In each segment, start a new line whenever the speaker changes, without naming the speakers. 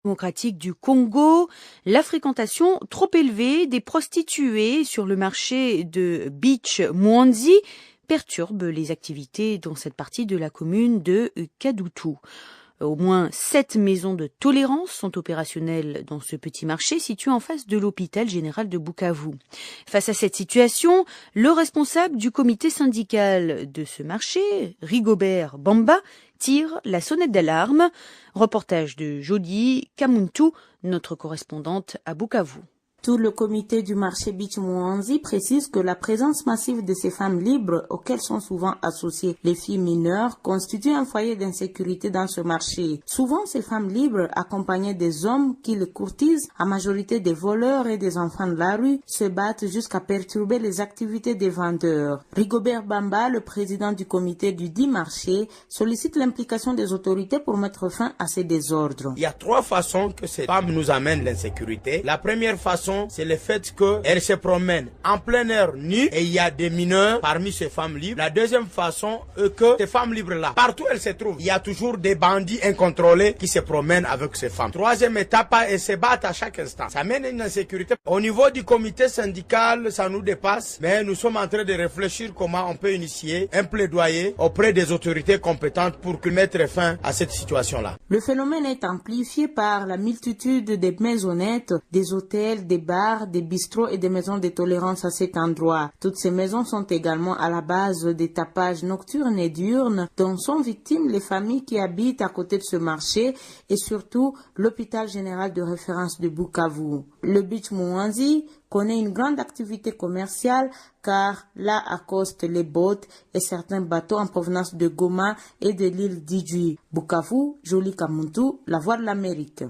Démocratique du Congo, la fréquentation trop élevée des prostituées sur le marché de Beach Mwanzi perturbe les activités dans cette partie de la commune de Kadutu. Au moins 7 maisons de tolérance sont opérationnelles dans ce petit marché situé en face de l'hôpital général de Bukavu. Face à cette situation, le responsable du comité syndical de ce marché, Rigobert Bamba, tire la sonnette d'alarme. Reportage de Jody Kamuntu, notre correspondante à Bukavu.
Tout le comité du marché Beach Mwanzi précise que la présence massive de ces femmes libres, auxquelles sont souvent associées les filles mineures, constitue un foyer d'insécurité dans ce marché. Souvent, ces femmes libres, accompagnées des hommes qui les courtisent, à majorité des voleurs et des enfants de la rue, se battent jusqu'à perturber les activités des vendeurs. Rigobert Bamba, le président du comité du dit marché, sollicite l'implication des autorités pour mettre fin à ces désordres.
Il y a 3 façons que ces femmes nous amènent l'insécurité. La première façon, c'est le fait qu'elles se promènent en plein air nues et il y a des mineurs parmi ces femmes libres. La deuxième façon est que ces femmes libres-là, partout où elles se trouvent, il y a toujours des bandits incontrôlés qui se promènent avec ces femmes. Troisième étape, elles se battent à chaque instant. Ça mène à une insécurité. Au niveau du comité syndical, ça nous dépasse, mais nous sommes en train de réfléchir comment on peut initier un plaidoyer auprès des autorités compétentes pour mettre fin à cette situation-là.
Le phénomène est amplifié par la multitude des maisonnettes, des hôtels, des bars, des bistrots et des maisons de tolérance à cet endroit. Toutes ces maisons sont également à la base des tapages nocturnes et diurnes dont sont victimes les familles qui habitent à côté de ce marché et surtout l'hôpital général de référence de Bukavu. Le Beach Mwanzi connaît une grande activité commerciale car là accostent les bottes et certains bateaux en provenance de Goma et de l'île d'Idjui. Bukavu, Jody Kamuntu, La Voix de l'Amérique.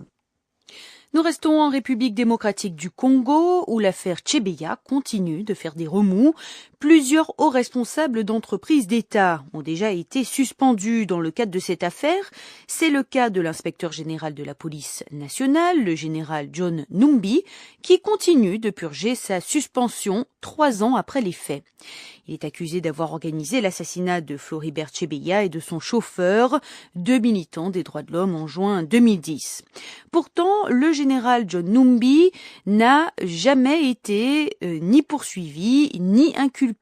Nous restons en République démocratique du Congo où l'affaire Chebeya continue de faire des remous. Plusieurs hauts responsables d'entreprises d'État ont déjà été suspendus dans le cadre de cette affaire. C'est le cas de l'inspecteur général de la police nationale, le général John Numbi, qui continue de purger sa suspension 3 ans après les faits. Il est accusé d'avoir organisé l'assassinat de Floribert Chebeya et de son chauffeur, 2 militants des droits de l'homme en juin 2010. Pourtant, le général John Numbi n'a jamais été ni poursuivi, ni inculpé,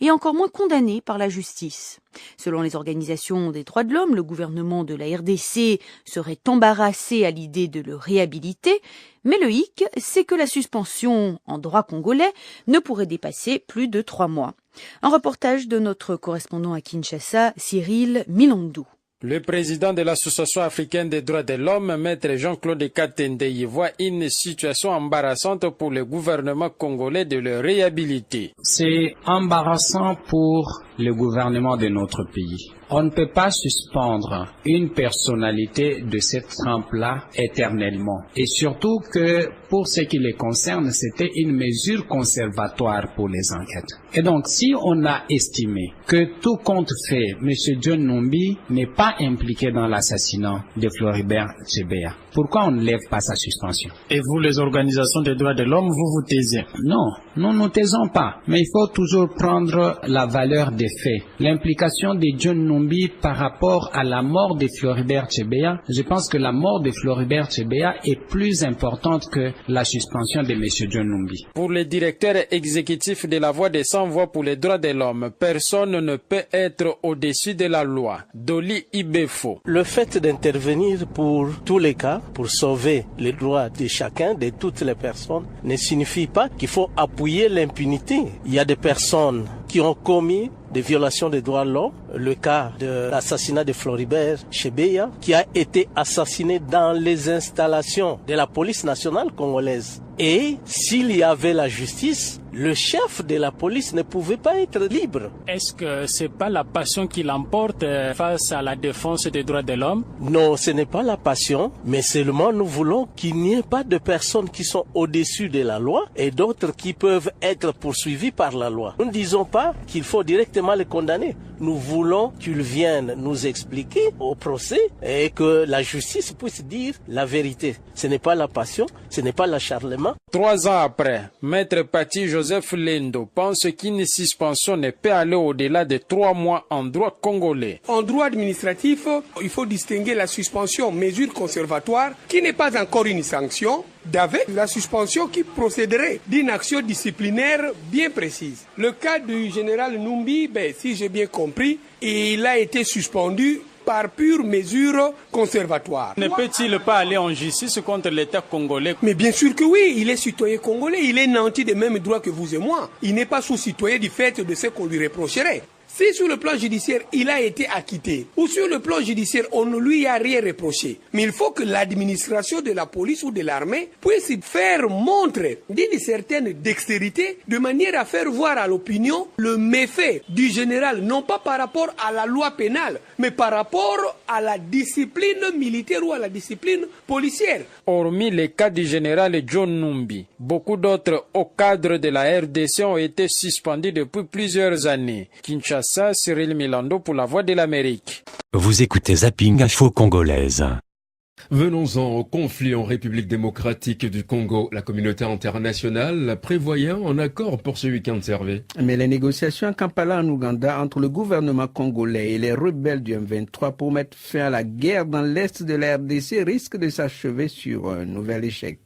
et encore moins condamné par la justice. Selon les organisations des droits de l'homme, le gouvernement de la RDC serait embarrassé à l'idée de le réhabiliter, mais le hic, c'est que la suspension en droit congolais ne pourrait dépasser plus de 3 mois. Un reportage de notre correspondant à Kinshasa, Cyril Milondou.
Le président de l'Association africaine des droits de l'homme, maître Jean-Claude Katende, y voit une situation embarrassante pour le gouvernement congolais de le réhabiliter.
C'est embarrassant pour le gouvernement de notre pays. On ne peut pas suspendre une personnalité de cette trempe-là éternellement. Et surtout que pour ce qui les concerne, c'était une mesure conservatoire pour les enquêtes. Et donc, si on a estimé que tout compte fait, M. John Numbi n'est pas impliqué dans l'assassinat de Floribert Chebeya, pourquoi on ne lève pas sa suspension?
Et vous, les organisations des droits de l'homme, vous vous taisez?
Non, nous ne taisons pas. Mais il faut toujours prendre la valeur des faits. L'implication de John Numbi par rapport à la mort de Floribert Chebeya, je pense que la mort de Floribert Chebeya est plus importante que la suspension de M. John Numbi.
Pour le directeur exécutif de la Voix des sans-voix pour les droits de l'homme, personne ne peut être au-dessus de la loi. Doli Ibefo.
Le fait d'intervenir pour tous les cas, pour sauver les droits de chacun, de toutes les personnes, ne signifie pas qu'il faut appuyer l'impunité. Il y a des personnes qui ont commis des violations des droits de l'homme. Le cas de l'assassinat de Floribert Chebeya, qui a été assassiné dans les installations de la police nationale congolaise. Et s'il y avait la justice, le chef de la police ne pouvait pas être libre.
Est-ce que c'est pas la passion qui l'emporte face à la défense des droits de l'homme?
Non, ce n'est pas la passion, mais seulement nous voulons qu'il n'y ait pas de personnes qui sont au-dessus de la loi et d'autres qui peuvent être poursuivies par la loi. Nous ne disons pas qu'il faut directement les condamner. nous voulons qu'ils viennent nous expliquer au procès et que la justice puisse dire la vérité. Ce n'est pas la passion, ce n'est pas l'acharnement.
3 ans après, Maître Paty Joseph Lendo pense qu'une suspension ne peut aller au-delà de 3 mois en droit congolais.
En droit administratif, il faut distinguer la suspension mesure conservatoire qui n'est pas encore une sanction d'avec la suspension qui procéderait d'une action disciplinaire bien précise. Le cas du général Numbi, si j'ai bien compris, il a été suspendu par pure mesure conservatoire.
Ne peut-il pas aller en justice contre l'État congolais?
Mais bien sûr que oui, il est citoyen congolais, il est nanti des mêmes droits que vous et moi. Il n'est pas sous-citoyen du fait de ce qu'on lui reprocherait. Si sur le plan judiciaire, il a été acquitté, ou sur le plan judiciaire, on ne lui a rien reproché. Mais il faut que l'administration de la police ou de l'armée puisse faire montre d'une certaine dextérité, de manière à faire voir à l'opinion le méfait du général, non pas par rapport à la loi pénale, mais par rapport à la discipline militaire ou à la discipline policière.
Hormis les cas du général John Numbi, beaucoup d'autres hauts cadres de la RDC ont été suspendus depuis plusieurs années. Kinshasa, Cyril Milando pour la Voix de l'Amérique.
Vous écoutez Zapping Info Congolaise.
Venons-en au conflit en République démocratique du Congo. La communauté internationale prévoyait un accord pour ce week-end servé.
Mais les négociations à Kampala en Ouganda entre le gouvernement congolais et les rebelles du M23 pour mettre fin à la guerre dans l'est de la RDC risquent de s'achever sur un nouvel échec.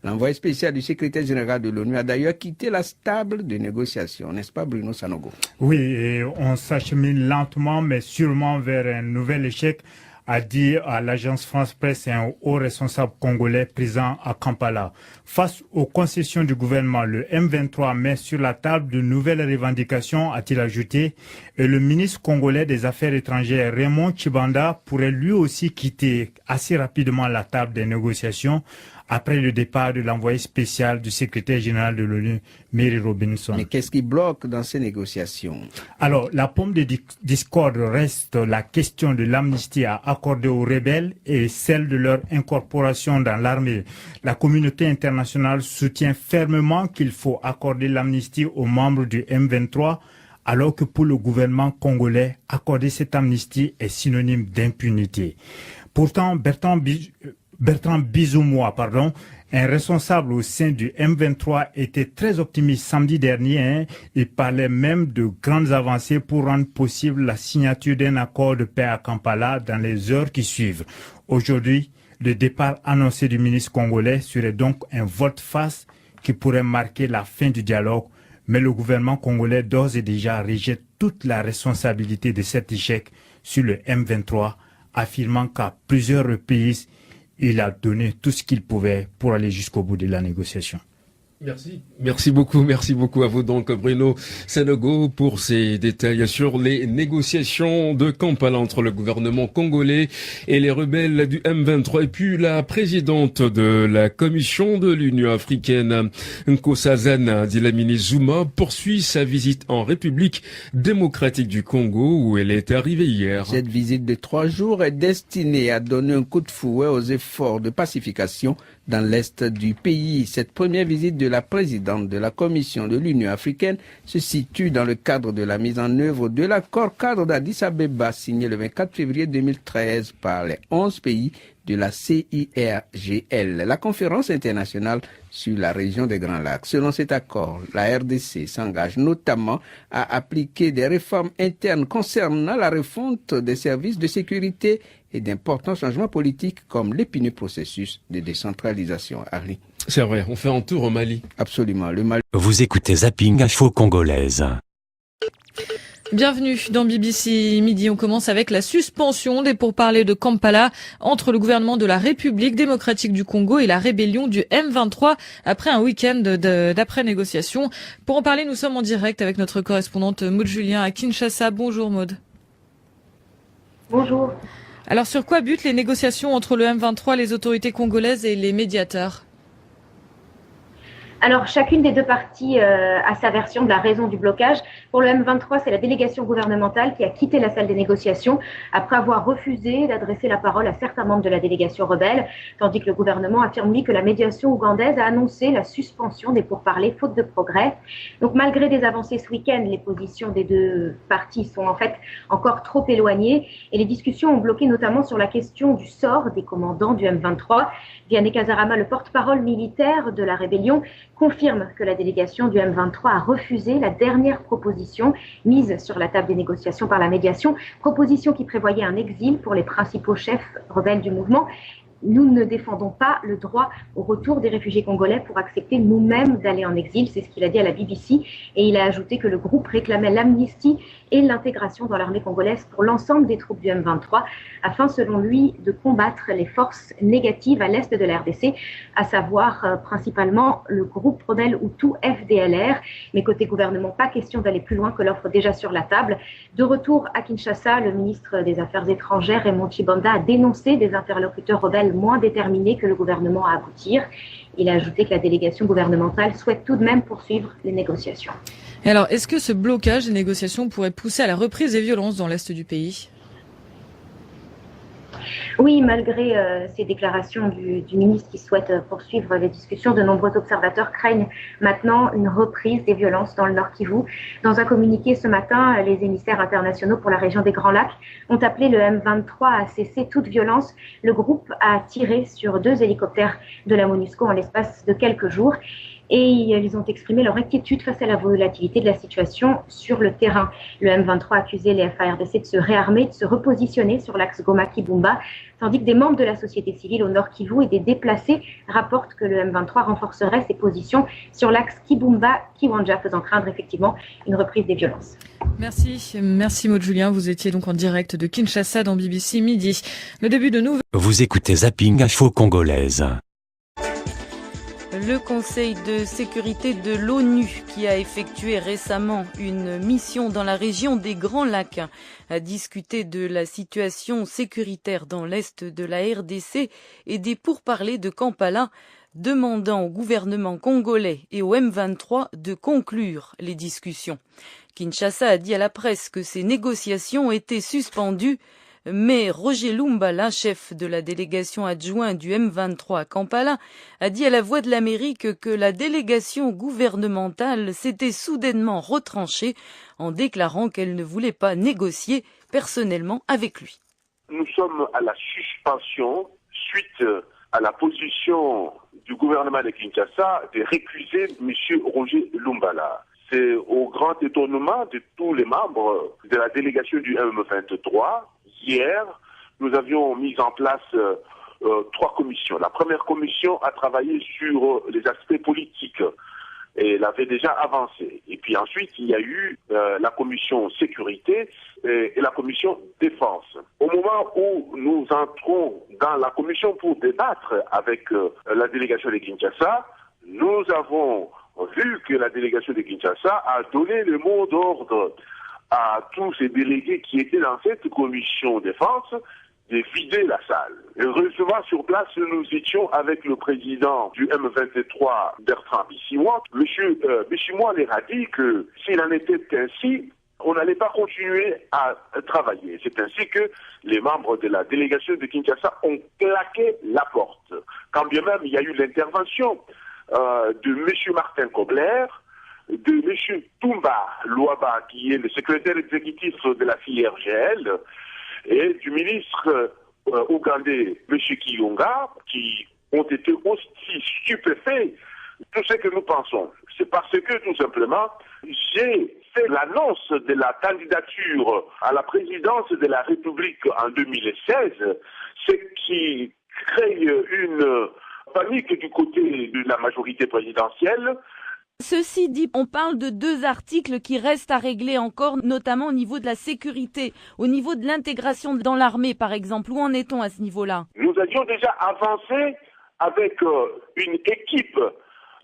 L'envoyé spécial du secrétaire général de l'ONU a d'ailleurs quitté la table de négociation, n'est-ce pas Bruno Sanogo?
Oui, et on s'achemine lentement mais sûrement vers un nouvel échec, a dit à l'agence France Presse un haut responsable congolais présent à Kampala. Face aux concessions du gouvernement, le M23 met sur la table de nouvelles revendications, a-t-il ajouté, et le ministre congolais des Affaires étrangères, Raymond Tshibanda, pourrait lui aussi quitter assez rapidement la table des négociations après le départ de l'envoyé spécial du secrétaire général de l'ONU, Mary Robinson.
Mais qu'est-ce qui bloque dans ces négociations?
Alors, la pomme de discorde reste la question de l'amnistie à accorder aux rebelles et celle de leur incorporation dans l'armée. La communauté internationale soutient fermement qu'il faut accorder l'amnistie aux membres du M23, alors que pour le gouvernement congolais, accorder cette amnistie est synonyme d'impunité. Pourtant, Bertrand Bisoumoua, un responsable au sein du M23, était très optimiste samedi dernier. Il parlait même de grandes avancées pour rendre possible la signature d'un accord de paix à Kampala dans les heures qui suivent. Aujourd'hui, le départ annoncé du ministre congolais serait donc un volte-face qui pourrait marquer la fin du dialogue. Mais le gouvernement congolais d'ores et déjà rejette toute la responsabilité de cet échec sur le M23, affirmant qu'à plusieurs reprises, il a donné tout ce qu'il pouvait pour aller jusqu'au bout de la négociation.
Merci beaucoup à vous donc Bruno Sanogo pour ces détails sur les négociations de Kampala entre le gouvernement congolais et les rebelles du M23. Et puis la présidente de la commission de l'Union africaine, Nkosazana Dlamini Zuma, poursuit sa visite en République démocratique du Congo où elle est arrivée hier.
Cette visite de 3 jours est destinée à donner un coup de fouet aux efforts de pacification dans l'est du pays. Cette première visite de la présidente de la Commission de l'Union africaine se situe dans le cadre de la mise en œuvre de l'accord cadre d'Addis Abeba signé le 24 février 2013 par les 11 pays de la CIRGL, la conférence internationale sur la région des Grands Lacs. Selon cet accord, la RDC s'engage notamment à appliquer des réformes internes concernant la refonte des services de sécurité et d'importants changements politiques comme l'épineux processus de décentralisation. Harry.
C'est vrai, on fait un tour au Mali.
Absolument, le Mali.
Vous écoutez Zapping Info Congolaise.
Bienvenue dans BBC Midi. On commence avec la suspension des pourparlers de Kampala entre le gouvernement de la République démocratique du Congo et la rébellion du M23 après un week-end d'après-négociation. Pour en parler, nous sommes en direct avec notre correspondante Maud Julien à Kinshasa. Bonjour Maud.
Bonjour.
Alors sur quoi butent les négociations entre le M23, les autorités congolaises et les médiateurs ?
Alors, chacune des deux parties a sa version de la raison du blocage. Pour le M23, c'est la délégation gouvernementale qui a quitté la salle des négociations après avoir refusé d'adresser la parole à certains membres de la délégation rebelle, tandis que le gouvernement affirme, lui, que la médiation ougandaise a annoncé la suspension des pourparlers faute de progrès. Donc, malgré des avancées ce week-end, les positions des deux parties sont en fait encore trop éloignées et les discussions ont bloqué notamment sur la question du sort des commandants du M23. Vianney Kazarama, le porte-parole militaire de la rébellion, confirme que la délégation du M23 a refusé la dernière proposition mise sur la table des négociations par la médiation, proposition qui prévoyait un exil pour les principaux chefs rebelles du mouvement. Nous ne défendons pas le droit au retour des réfugiés congolais pour accepter nous-mêmes d'aller en exil, c'est ce qu'il a dit à la BBC, et il a ajouté que le groupe réclamait l'amnistie et l'intégration dans l'armée congolaise pour l'ensemble des troupes du M23, afin, selon lui, de combattre les forces négatives à l'est de la RDC, à savoir principalement le groupe rebelle Hutu FDLR. Mais côté gouvernement, pas question d'aller plus loin que l'offre déjà sur la table. De retour à Kinshasa, le ministre des Affaires étrangères, Raymond Tshibanda, a dénoncé des interlocuteurs rebelles moins déterminés que le gouvernement à aboutir. Il a ajouté que la délégation gouvernementale souhaite tout de même poursuivre les négociations.
Et alors, est-ce que ce blocage des négociations pourrait pousser à la reprise des violences dans l'est du pays ?
Oui, malgré ces déclarations du ministre qui souhaite poursuivre les discussions, de nombreux observateurs craignent maintenant une reprise des violences dans le Nord Kivu. Dans un communiqué ce matin, les émissaires internationaux pour la région des Grands Lacs ont appelé le M23 à cesser toute violence. Le groupe a tiré sur 2 hélicoptères de la MONUSCO en l'espace de quelques jours. Et ils ont exprimé leur inquiétude face à la volatilité de la situation sur le terrain. Le M23 a accusé les FARDC de se réarmer, de se repositionner sur l'axe Goma-Kibumba, tandis que des membres de la société civile au Nord Kivu et des déplacés rapportent que le M23 renforcerait ses positions sur l'axe Kibumba-Kiwanja, faisant craindre effectivement une reprise des violences.
Merci Maud Julien. Vous étiez donc en direct de Kinshasa dans BBC Midi. Le début de nouvelles.
Vous écoutez Zapping Info Congolaise.
Le Conseil de sécurité de l'ONU, qui a effectué récemment une mission dans la région des Grands Lacs, a discuté de la situation sécuritaire dans l'est de la RDC et des pourparlers de Kampala, demandant au gouvernement congolais et au M23 de conclure les discussions. Kinshasa a dit à la presse que ces négociations étaient suspendues, mais Roger Lumbala, chef de la délégation adjoint du M23 à Kampala, a dit à la Voix de l'Amérique que la délégation gouvernementale s'était soudainement retranchée en déclarant qu'elle ne voulait pas négocier personnellement avec lui.
Nous sommes à la suspension suite à la position du gouvernement de Kinshasa de récuser M. Roger Lumbala. C'est au grand étonnement de tous les membres de la délégation du M23. Hier, nous avions mis en place 3 commissions. La première commission a travaillé sur les aspects politiques et elle avait déjà avancé. Et puis ensuite, il y a eu la commission sécurité et la commission défense. Au moment où nous entrons dans la commission pour débattre avec la délégation de Kinshasa, nous avons vu que la délégation de Kinshasa a donné le mot d'ordre à tous ces délégués qui étaient dans cette commission défense de vider la salle. Heureusement, sur place, nous étions avec le président du M23, Bertrand Bisimwa. Monsieur Bisimwa leur a dit que s'il en était ainsi, on n'allait pas continuer à travailler. C'est ainsi que les membres de la délégation de Kinshasa ont claqué la porte. Quand bien même il y a eu l'intervention de monsieur Martin Kobler, de M. Toumba Louaba, qui est le secrétaire exécutif de la filière GL, et du ministre ougandais, M. Kiyonga, qui ont été aussi stupéfaits. Tout ce que nous pensons, c'est parce que, tout simplement, j'ai fait l'annonce de la candidature à la présidence de la République en 2016, ce qui crée une panique du côté de la majorité présidentielle.
Ceci dit, on parle de 2 articles qui restent à régler encore, notamment au niveau de la sécurité, au niveau de l'intégration dans l'armée, par exemple. Où en est-on à ce niveau-là?
Nous avions déjà avancé avec une équipe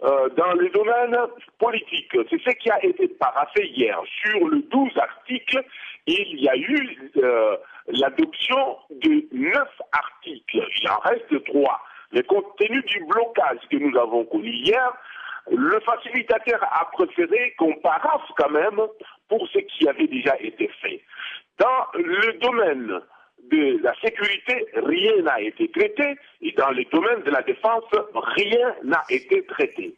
dans le domaine politique. C'est ce qui a été paraphé hier. Sur le 12 articles, il y a eu l'adoption de 9 articles. Il en reste 3. Mais compte tenu du blocage que nous avons connu hier, Le facilitateur a préféré qu'on paraphe quand même pour ce qui avait déjà été fait. Dans le domaine de la sécurité, rien n'a été traité, et dans le domaine de la défense, rien n'a été traité.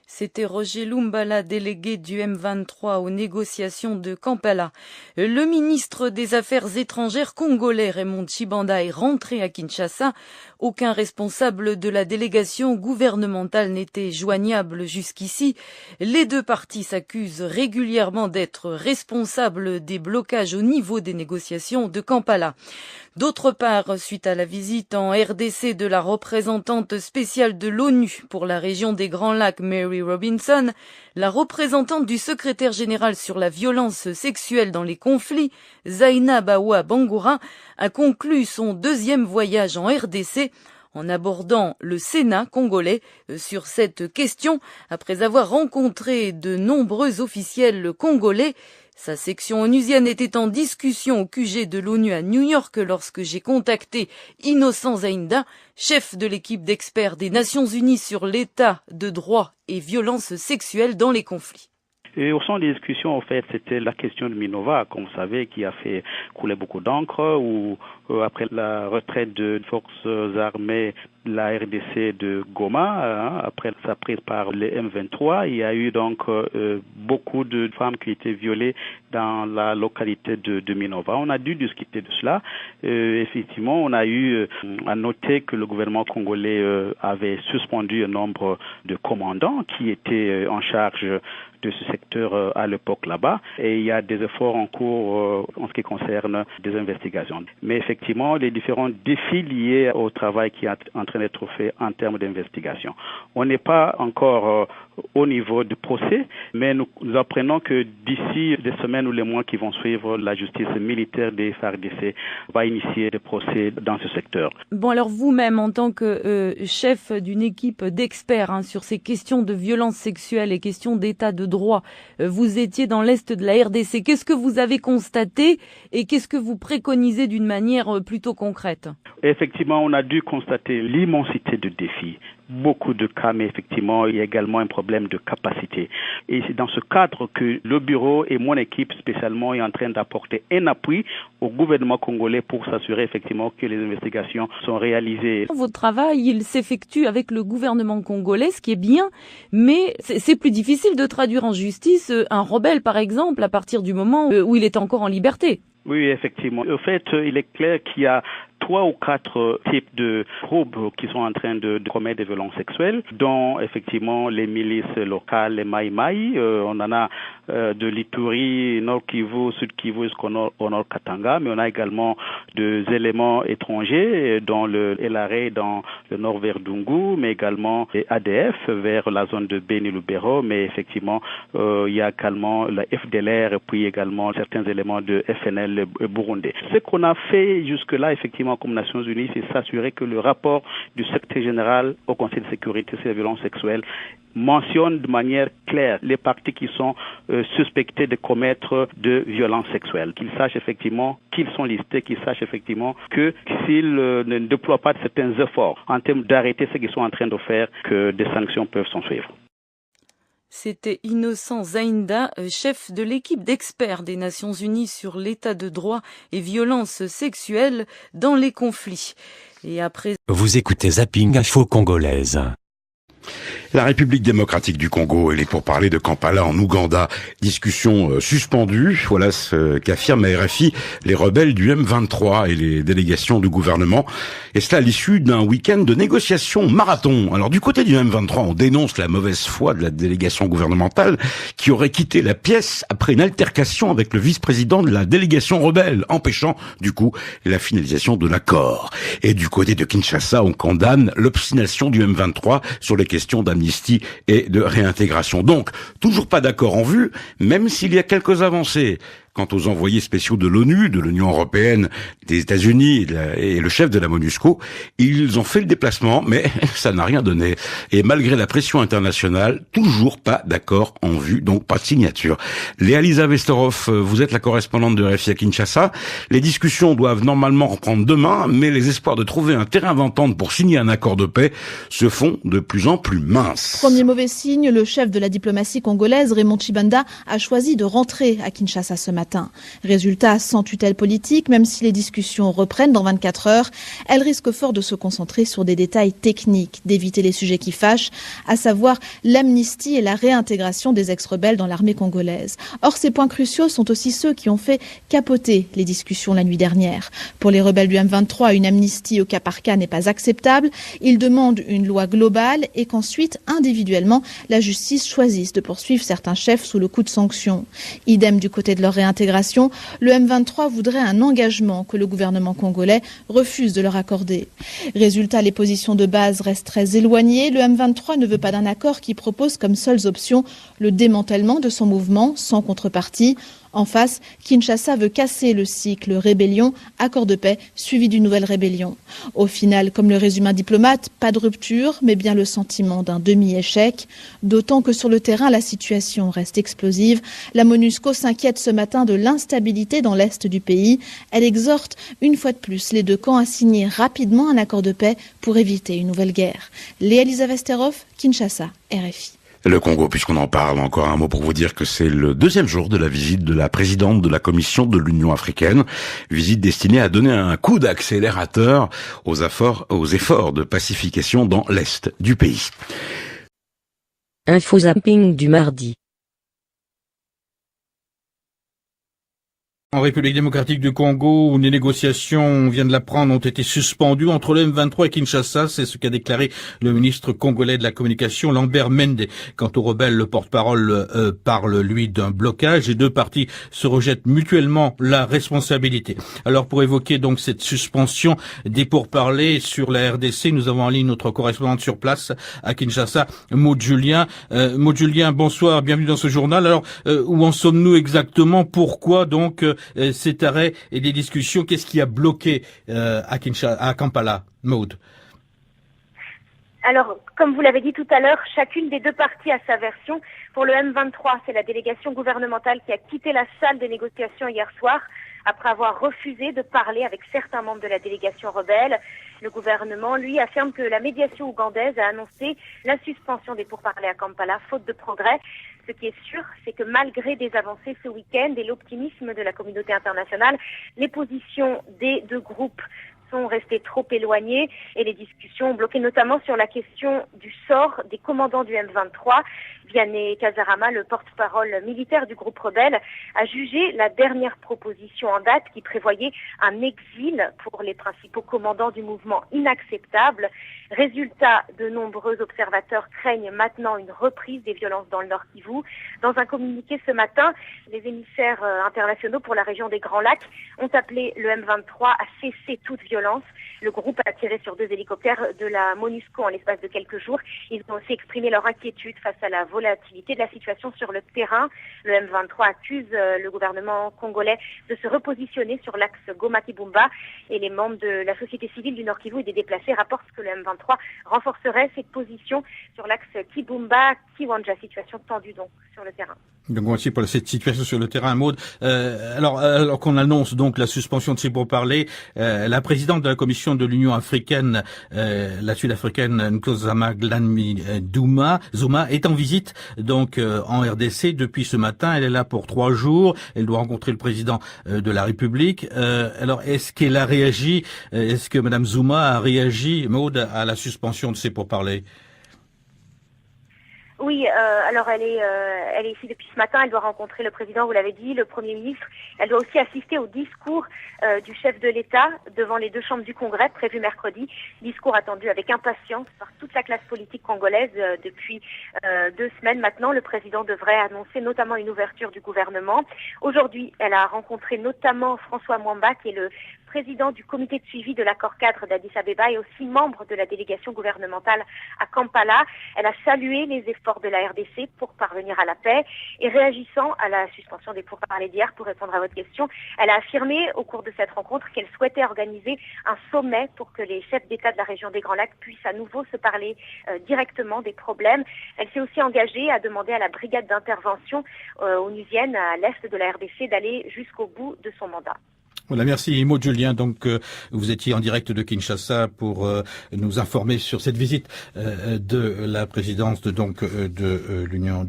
C'était Roger Lumbala, délégué du M23 aux négociations de Kampala. Le ministre des Affaires étrangères congolais Raymond Tshibanda est rentré à Kinshasa. Aucun responsable de la délégation gouvernementale n'était joignable jusqu'ici. Les deux parties s'accusent régulièrement d'être responsables des blocages au niveau des négociations de Kampala. D'autre part, suite à la visite en RDC de la représentante spéciale de l'ONU pour la région des Grands Lacs, Mary Robinson, la représentante du secrétaire général sur la violence sexuelle dans les conflits, Zainab Awa Bangoura, a conclu son deuxième voyage en RDC en abordant le Sénat congolais sur cette question après avoir rencontré de nombreux officiels congolais. Sa section onusienne était en discussion au QG de l'ONU à New York lorsque j'ai contacté Innocent Zainda, chef de l'équipe d'experts des Nations Unies sur l'état de droit et violences sexuelles dans les conflits.
Et au sein des discussions, en fait, c'était la question de Minova, comme vous savez, qui a fait couler beaucoup d'encre, ou après la retraite de forces armées de la RDC de Goma, après sa prise par les M23, il y a eu donc beaucoup de femmes qui étaient violées dans la localité de Minova. On a dû discuter de cela. Effectivement, on a eu à noter que le gouvernement congolais avait suspendu un nombre de commandants qui étaient en charge de ce secteur à l'époque là-bas, et il y a des efforts en cours en ce qui concerne des investigations. Mais effectivement, les différents défis liés au travail qui est en train d'être fait en termes d'investigation. On n'est pas encore au niveau du procès, mais nous apprenons que d'ici des semaines ou les mois qui vont suivre, la justice militaire des FARDC va initier des procès dans ce secteur.
Bon, alors vous-même, en tant que chef d'une équipe d'experts sur ces questions de violence sexuelle et questions d'état de droit, vous étiez dans l'est de la RDC. Qu'est-ce que vous avez constaté et qu'est-ce que vous préconisez d'une manière plutôt concrète?
Effectivement, on a dû constater l'immensité de défis. Beaucoup de cas, mais effectivement, il y a également un problème de capacité. Et c'est dans ce cadre que le bureau et mon équipe spécialement est en train d'apporter un appui au gouvernement congolais pour s'assurer effectivement que les investigations sont réalisées.
Votre travail, il s'effectue avec le gouvernement congolais, ce qui est bien, mais c'est plus difficile de traduire en justice un rebelle, par exemple, à partir du moment où il est encore en liberté.
Oui, effectivement. En fait, il est clair qu'il y a 3 ou 4 types de groupes qui sont en train de commettre des violences sexuelles, dont effectivement les milices locales, les Maï-Maï. On en a de l'Ituri, Nord Kivu, Sud Kivu jusqu'au Nord Katanga, mais on a également des éléments étrangers, dont le LRA dans le Nord vers Dungu, mais également les ADF vers la zone de Beni-Lubero, mais effectivement il y a également la FDLR et puis également certains éléments de FNL burundais. Ce qu'on a fait jusque-là, effectivement, comme Nations Unies, c'est s'assurer que le rapport du secrétaire général au Conseil de sécurité sur les violences sexuelles mentionne de manière claire les parties qui sont suspectées de commettre de violences sexuelles, qu'ils sachent effectivement qu'ils sont listés, qu'ils sachent effectivement que s'ils ne déploient pas certains efforts en termes d'arrêter ce qu'ils sont en train de faire, que des sanctions peuvent s'en suivre.
C'était Innocent Zainda, chef de l'équipe d'experts des Nations Unies sur l'état de droit et violences sexuelles dans les conflits. Et après...
Vous écoutez Zapping Info Congolaise.
La République démocratique du Congo, elle est pour parler de Kampala en Ouganda. Discussion suspendue. Voilà ce qu'affirment à RFI les rebelles du M23 et les délégations du gouvernement. Et cela à l'issue d'un week-end de négociations marathon. Alors du côté du M23, on dénonce la mauvaise foi de la délégation gouvernementale qui aurait quitté la pièce après une altercation avec le vice-président de la délégation rebelle, empêchant du coup la finalisation de l'accord. Et du côté de Kinshasa, on condamne l'obstination du M23 sur les questions d'amnistie et de réintégration. Donc, toujours pas d'accord en vue, même s'il y a quelques avancées. Quant aux envoyés spéciaux de l'ONU, de l'Union européenne, des États-Unis et le chef de la MONUSCO, ils ont fait le déplacement, mais ça n'a rien donné. Et malgré la pression internationale, toujours pas d'accord en vue, donc pas de signature. Léa-Lisa Vesterhoff, vous êtes la correspondante de RFI à Kinshasa. Les discussions doivent normalement reprendre demain, mais les espoirs de trouver un terrain d'entente pour signer un accord de paix se font de plus en plus minces.
Premier mauvais signe, le chef de la diplomatie congolaise, Raymond Tshibanda, a choisi de rentrer à Kinshasa ce matin. Résultat, sans tutelle politique, même si les discussions reprennent dans 24 heures, elles risquent fort de se concentrer sur des détails techniques, d'éviter les sujets qui fâchent, à savoir l'amnistie et la réintégration des ex-rebelles dans l'armée congolaise. Or, ces points cruciaux sont aussi ceux qui ont fait capoter les discussions la nuit dernière. Pour les rebelles du M23, une amnistie au cas par cas n'est pas acceptable. Ils demandent une loi globale et qu'ensuite, individuellement, la justice choisisse de poursuivre certains chefs sous le coup de sanctions. Idem du côté de leur réintégration, le M23 voudrait un engagement que le gouvernement congolais refuse de leur accorder. Résultat, les positions de base restent très éloignées. Le M23 ne veut pas d'un accord qui propose comme seules options le démantèlement de son mouvement sans contrepartie. En face, Kinshasa veut casser le cycle rébellion, accord de paix, suivi d'une nouvelle rébellion. Au final, comme le résume un diplomate, pas de rupture, mais bien le sentiment d'un demi-échec. D'autant que sur le terrain, la situation reste explosive. La MONUSCO s'inquiète ce matin de l'instabilité dans l'est du pays. Elle exhorte une fois de plus les deux camps à signer rapidement un accord de paix pour éviter une nouvelle guerre. Léa-Lisa Vesterhoff, Kinshasa, RFI.
Le Congo, puisqu'on en parle, encore un mot pour vous dire que c'est le deuxième jour de la visite de la présidente de la Commission de l'Union africaine. Visite destinée à donner un coup d'accélérateur aux efforts de pacification dans l'est du pays.
Info zapping du mardi.
En République démocratique du Congo, où les négociations, on vient de l'apprendre, ont été suspendues entre le M23 et Kinshasa. C'est ce qu'a déclaré le ministre congolais de la communication, Lambert Mende. Quant aux rebelles, le porte-parole parle, lui, d'un blocage. Les deux parties se rejettent mutuellement la responsabilité. Alors, pour évoquer donc cette suspension des pourparlers sur la RDC, nous avons en ligne notre correspondante sur place à Kinshasa, Maud Julien. Maud Julien, bonsoir, bienvenue dans ce journal. Alors, où en sommes-nous exactement? Pourquoi donc cet arrêt et des discussions? Qu'est-ce qui a bloqué à Kampala, Maud?
Alors, comme vous l'avez dit tout à l'heure, chacune des deux parties a sa version. Pour le M23, c'est la délégation gouvernementale qui a quitté la salle des négociations hier soir après avoir refusé de parler avec certains membres de la délégation rebelle. Le gouvernement, lui, affirme que la médiation ougandaise a annoncé la suspension des pourparlers à Kampala, faute de progrès. Ce qui est sûr, c'est que malgré des avancées ce week-end et l'optimisme de la communauté internationale, les positions des deux groupes sont restées trop éloignées et les discussions ont bloqué notamment sur la question du sort des commandants du M23. Vianney Kazarama, le porte-parole militaire du groupe rebelle, a jugé la dernière proposition en date qui prévoyait un exil pour les principaux commandants du mouvement inacceptable. Résultat, de nombreux observateurs craignent maintenant une reprise des violences dans le Nord Kivu. Dans un communiqué ce matin, les émissaires internationaux pour la région des Grands Lacs ont appelé le M23 à cesser toute violence. Le groupe a tiré sur 2 hélicoptères de la MONUSCO en l'espace de quelques jours. Ils ont aussi exprimé leur inquiétude face à la volatilité de la situation sur le terrain. Le M23 accuse le gouvernement congolais de se repositionner sur l'axe Goma-Kibumba et les membres de la société civile du Nord Kivu et des déplacés rapportent que le M23 renforcerait cette position sur l'axe Kibumba-Kiwanja, situation tendue donc sur le terrain.
Donc voici pour cette situation sur le terrain, Maud. Alors qu'on annonce donc la suspension de ces pourparlers, la présidente de la Commission de l'Union africaine, la Sud-africaine Nkosazana Zuma est en visite donc en RDC depuis ce matin. Elle est là pour 3 jours. Elle doit rencontrer le président de la République. Alors est-ce qu'elle a réagi? Est-ce que Madame Zuma a réagi, Maud, à la suspension de ces pourparlers?
Oui, alors elle est ici depuis ce matin, elle doit rencontrer le président, vous l'avez dit, le Premier ministre. Elle doit aussi assister au discours du chef de l'État devant les 2 chambres du Congrès prévu mercredi. Discours attendu avec impatience par toute la classe politique congolaise depuis 2 semaines maintenant. Le président devrait annoncer notamment une ouverture du gouvernement. Aujourd'hui, elle a rencontré notamment François Mwamba, qui est le président du comité de suivi de l'accord cadre d'Addis Abeba et aussi membre de la délégation gouvernementale à Kampala. Elle a salué les efforts de la RDC pour parvenir à la paix et réagissant à la suspension des pourparlers d'hier, pour répondre à votre question, elle a affirmé au cours de cette rencontre qu'elle souhaitait organiser un sommet pour que les chefs d'État de la région des Grands Lacs puissent à nouveau se parler directement des problèmes. Elle s'est aussi engagée à demander à la brigade d'intervention onusienne à l'est de la RDC d'aller jusqu'au bout de son mandat.
Voilà, merci Maud Julien. Donc, vous étiez en direct de Kinshasa pour nous informer sur cette visite de la présidence de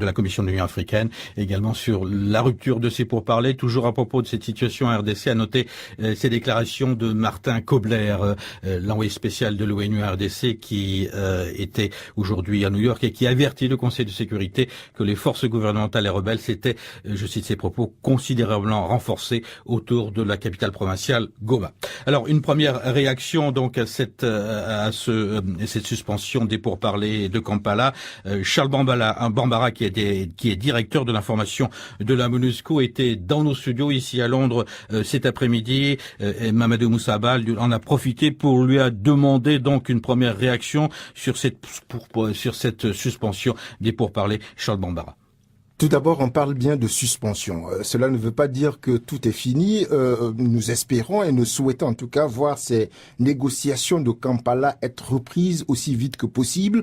la Commission de l'Union africaine, également sur la rupture de ces pourparlers. Toujours à propos de cette situation en RDC, à noter ces déclarations de Martin Kobler, l'envoyé spécial de l'ONU à RDC, qui était aujourd'hui à New York et qui avertit le Conseil de sécurité que les forces gouvernementales et rebelles s'étaient, je cite ses propos, considérablement renforcées autour de la capitale provinciale Goma. Alors, une première réaction donc à cette suspension des pourparlers de Kampala. Charles Bambara, qui est directeur de l'information de la MONUSCO, était dans nos studios ici à Londres cet après-midi. Et Mamadou Moussaba en a profité pour lui demander donc une première réaction sur cette suspension des pourparlers. Charles Bambara.
Tout d'abord, on parle bien de suspension. Cela ne veut pas dire que tout est fini. Nous espérons et nous souhaitons en tout cas voir ces négociations de Kampala être reprises aussi vite que possible,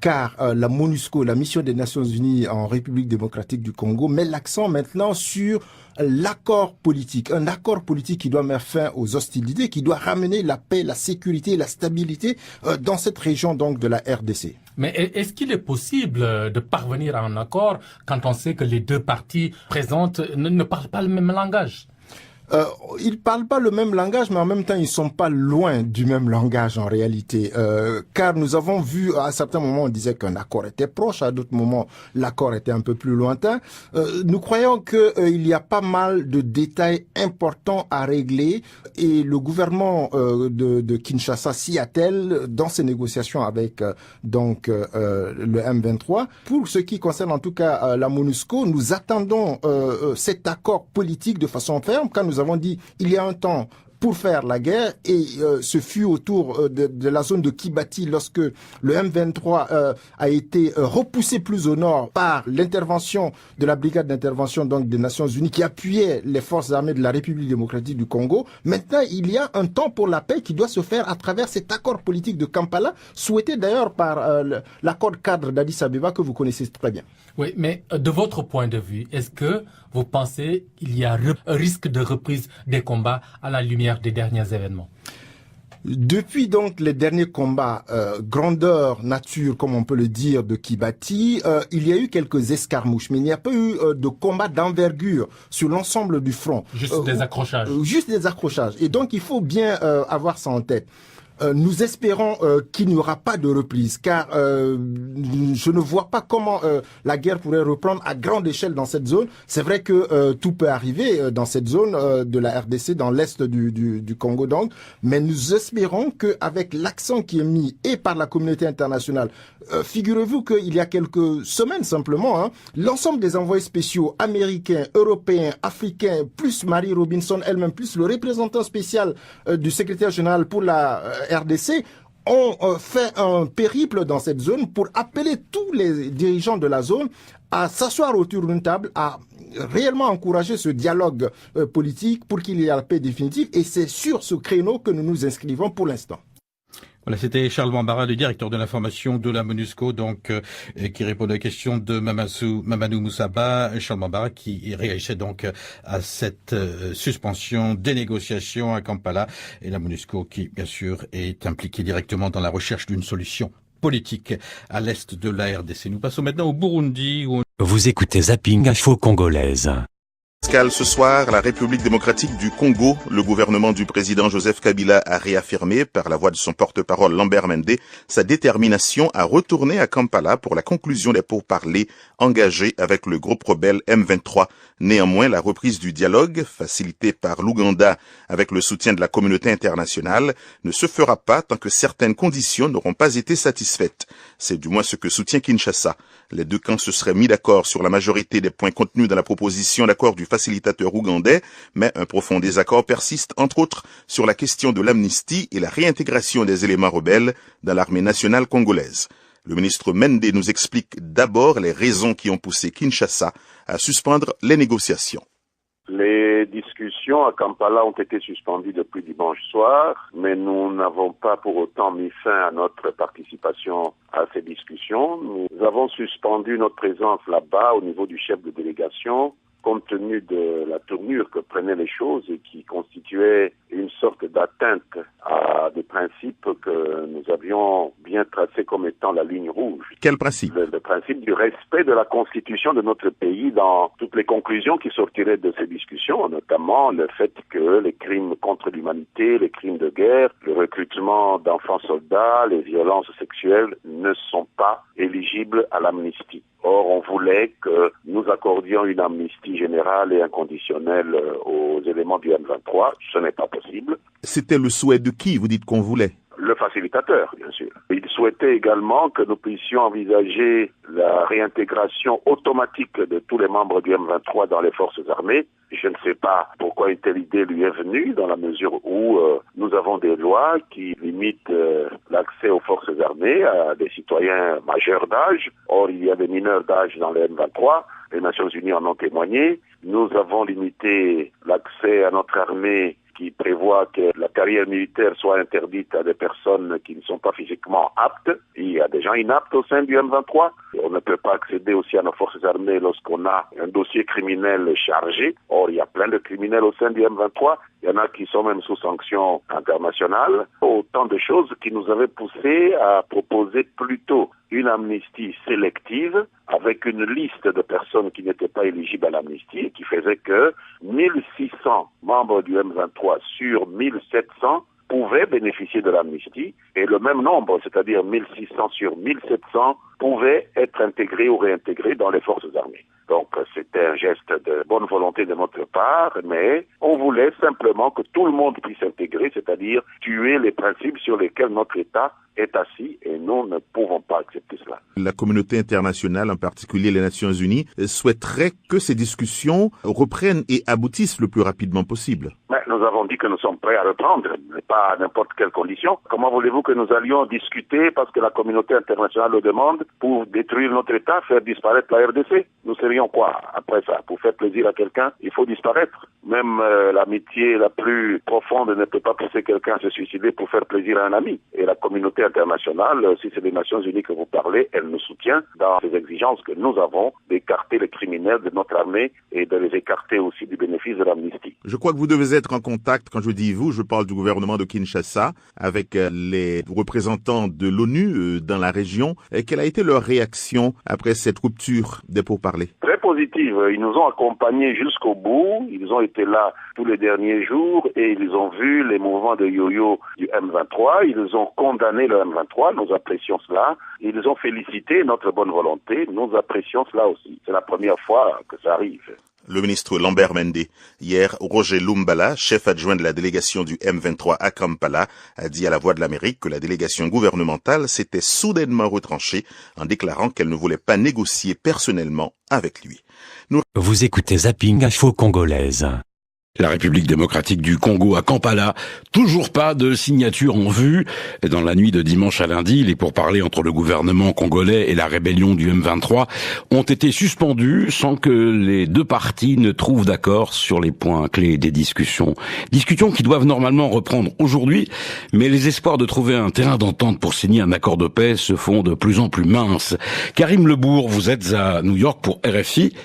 car la MONUSCO, la mission des Nations Unies en République démocratique du Congo, met l'accent maintenant sur l'accord politique, un accord politique qui doit mettre fin aux hostilités, qui doit ramener la paix, la sécurité et la stabilité dans cette région donc de la RDC.
Mais est-ce qu'il est possible de parvenir à un accord quand on sait que les deux parties présentes ne parlent pas le même langage ?
Ils parlent pas le même langage, mais en même temps, ils sont pas loin du même langage en réalité. Car nous avons vu, à certains moments, on disait qu'un accord était proche, à d'autres moments, l'accord était un peu plus lointain. Nous croyons qu'il y a pas mal de détails importants à régler et le gouvernement de Kinshasa s'y attelle dans ses négociations avec le M23. Pour ce qui concerne en tout cas la MONUSCO, nous attendons cet accord politique de façon ferme, car nous avons dit il y a un temps pour faire la guerre et ce fut autour de la zone de Kibati lorsque le M23 a été repoussé plus au nord par l'intervention de la brigade d'intervention donc des Nations Unies qui appuyait les forces armées de la République démocratique du Congo. Maintenant, il y a un temps pour la paix qui doit se faire à travers cet accord politique de Kampala, souhaité d'ailleurs par l'accord cadre d'Addis Abeba que vous connaissez très bien.
Oui, mais de votre point de vue, est-ce que vous pensez qu'il y a un risque de reprise des combats à la lumière des derniers événements?
Depuis donc les derniers combats, grandeur nature, comme on peut le dire, de Kibati, il y a eu quelques escarmouches, mais il n'y a pas eu de combat d'envergure sur l'ensemble du front.
Juste des accrochages.
Juste des accrochages. Et donc il faut bien avoir ça en tête. Nous espérons qu'il n'y aura pas de reprise, car je ne vois pas comment la guerre pourrait reprendre à grande échelle dans cette zone. C'est vrai que tout peut arriver dans cette zone de la RDC, dans l'est du Congo donc, mais nous espérons qu'avec l'accent qui est mis et par la communauté internationale, figurez-vous qu'il y a quelques semaines simplement, l'ensemble des envoyés spéciaux américains, européens, africains, plus Mary Robinson elle-même, plus le représentant spécial du secrétaire général pour la RDC, ont fait un périple dans cette zone pour appeler tous les dirigeants de la zone à s'asseoir autour d'une table, à réellement encourager ce dialogue politique pour qu'il y ait la paix définitive. Et c'est sur ce créneau que nous nous inscrivons pour l'instant.
Voilà, c'était Charles Bambara, le directeur de l'information de la MONUSCO, donc qui répond à la question de Mamadou Moussaba. Charles Bambara qui réagissait donc à cette suspension des négociations à Kampala, et la MONUSCO qui, bien sûr, est impliquée directement dans la recherche d'une solution politique à l'est de la RDC. Nous passons maintenant au Burundi.
Vous écoutez Zapping Info Congolaise.
Ce soir, la République démocratique du Congo, le gouvernement du président Joseph Kabila a réaffirmé, par la voix de son porte-parole Lambert Mende, sa détermination à retourner à Kampala pour la conclusion des pourparlers engagés avec le groupe rebelle M23. Néanmoins, la reprise du dialogue, facilitée par l'Ouganda avec le soutien de la communauté internationale, ne se fera pas tant que certaines conditions n'auront pas été satisfaites. C'est du moins ce que soutient Kinshasa. Les deux camps se seraient mis d'accord sur la majorité des points contenus dans la proposition d'accord du facilitateur ougandais, mais un profond désaccord persiste, entre autres, sur la question de l'amnistie et la réintégration des éléments rebelles dans l'armée nationale congolaise. Le ministre Mende nous explique d'abord les raisons qui ont poussé Kinshasa à suspendre les négociations.
Les discussions à Kampala ont été suspendues depuis dimanche soir, mais nous n'avons pas pour autant mis fin à notre participation à ces discussions. Nous avons suspendu notre présence là-bas au niveau du chef de délégation, compte tenu de la tournure que prenaient les choses et qui constituait une sorte d'atteinte à des principes que nous avions bien tracés comme étant la ligne rouge.
Quel principe?
Le principe du respect de la constitution de notre pays dans toutes les conclusions qui sortiraient de ces discussions, notamment le fait que les crimes contre l'humanité, les crimes de guerre, le recrutement d'enfants soldats, les violences sexuelles ne sont pas éligibles à l'amnistie. Or, on voulait que nous accordions une amnistie générale et inconditionnelle aux éléments du M23. Ce n'est pas possible.
C'était le souhait de qui, vous dites qu'on voulait?
Le facilitateur, bien sûr. Il souhaitait également que nous puissions envisager la réintégration automatique de tous les membres du M23 dans les forces armées. Je ne sais pas pourquoi une telle idée lui est venue, dans la mesure où nous avons des lois qui limitent l'accès aux forces armées à des citoyens majeurs d'âge. Or, il y a des mineurs d'âge dans le M23. Les Nations Unies en ont témoigné. Nous avons limité l'accès à notre armée qui prévoit que la carrière militaire soit interdite à des personnes qui ne sont pas physiquement aptes. Il y a des gens inaptes au sein du M23. On ne peut pas accéder aussi à nos forces armées lorsqu'on a un dossier criminel chargé. Or, il y a plein de criminels au sein du M23. Il y en a qui sont même sous sanction internationale. Autant de choses qui nous avaient poussé à proposer plutôt une amnistie sélective avec une liste de personnes qui n'étaient pas éligibles à l'amnistie et qui faisait que 1600 membres du M23 sur 1700 pouvaient bénéficier de l'amnistie et le même nombre, c'est-à-dire 1600 sur 1700, pouvaient être intégrés ou réintégrés dans les forces armées. Donc c'était un geste de bonne volonté de notre part, mais on voulait simplement que tout le monde puisse s'intégrer, c'est-à-dire tuer les principes sur lesquels notre État est assis et nous ne pouvons pas accepter cela.
La communauté internationale, en particulier les Nations Unies, souhaiterait que ces discussions reprennent et aboutissent le plus rapidement possible.
Mais nous avons dit que nous sommes prêts à reprendre, mais pas à n'importe quelle condition. Comment voulez-vous que nous allions discuter parce que la communauté internationale le demande pour détruire notre État, faire disparaître la RDC? Nous serions quoi après ça? Pour faire plaisir à quelqu'un, il faut disparaître. Même l'amitié la plus profonde ne peut pas pousser quelqu'un à se suicider pour faire plaisir à un ami. Et la communauté internationale, si c'est les Nations Unies que vous parlez, elle nous soutient dans les exigences que nous avons d'écarter les criminels de notre armée et de les écarter aussi du bénéfice de l'amnistie.
Je crois que vous devez être en contact, quand je dis vous, je parle du gouvernement de Kinshasa, avec les représentants de l'ONU dans la région. Quelle a été leur réaction après cette rupture des pourparlers?
Très positive. Ils nous ont accompagnés jusqu'au bout. Ils ont été là tous les derniers jours et ils ont vu les mouvements de yo-yo du M23. Ils ont condamné le M23. Nous apprécions cela. Ils ont félicité notre bonne volonté. Nous apprécions cela aussi. C'est la première fois que ça arrive.
Le ministre Lambert Mende. Hier, Roger Lumbala, chef adjoint de la délégation du M23 à Kampala, a dit à la Voix de l'Amérique que la délégation gouvernementale s'était soudainement retranchée en déclarant qu'elle ne voulait pas négocier personnellement avec lui.
Vous écoutez Zapping Info Congolaise.
La République démocratique du Congo à Kampala, toujours pas de signature en vue. Dans la nuit de dimanche à lundi, les pourparlers entre le gouvernement congolais et la rébellion du M23 ont été suspendus sans que les deux parties ne trouvent d'accord sur les points clés des discussions. Discussions qui doivent normalement reprendre aujourd'hui, mais les espoirs de trouver un terrain d'entente pour signer un accord de paix se font de plus en plus minces. Karim Lebourg, vous êtes à New York pour RFI.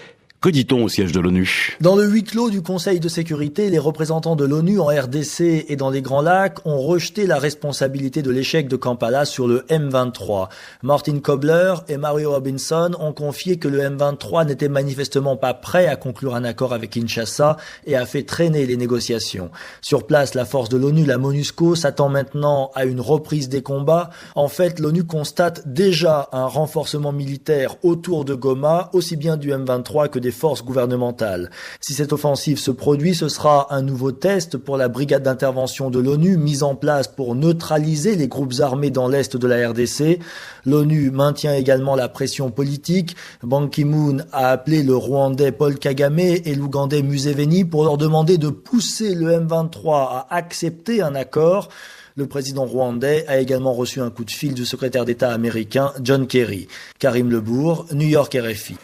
Que dit-on au siège de l'ONU?
Dans le huis clos du Conseil de sécurité, les représentants de l'ONU en RDC et dans les Grands Lacs ont rejeté la responsabilité de l'échec de Kampala sur le M23. Martin Kobler et Mario Robinson ont confié que le M23 n'était manifestement pas prêt à conclure un accord avec Kinshasa et a fait traîner les négociations. Sur place, la force de l'ONU, la MONUSCO, s'attend maintenant à une reprise des combats. En fait, l'ONU constate déjà un renforcement militaire autour de Goma, aussi bien du M23 que des des forces gouvernementales. Si cette offensive se produit, ce sera un nouveau test pour la brigade d'intervention de l'ONU mise en place pour neutraliser les groupes armés dans l'est de la RDC. L'ONU maintient également la pression politique. Ban Ki-moon a appelé le Rwandais Paul Kagame et l'Ougandais Museveni pour leur demander de pousser le M23 à accepter un accord. Le président rwandais a également reçu un coup de fil du secrétaire d'État américain John Kerry. Karim Lebourg, New York RFI.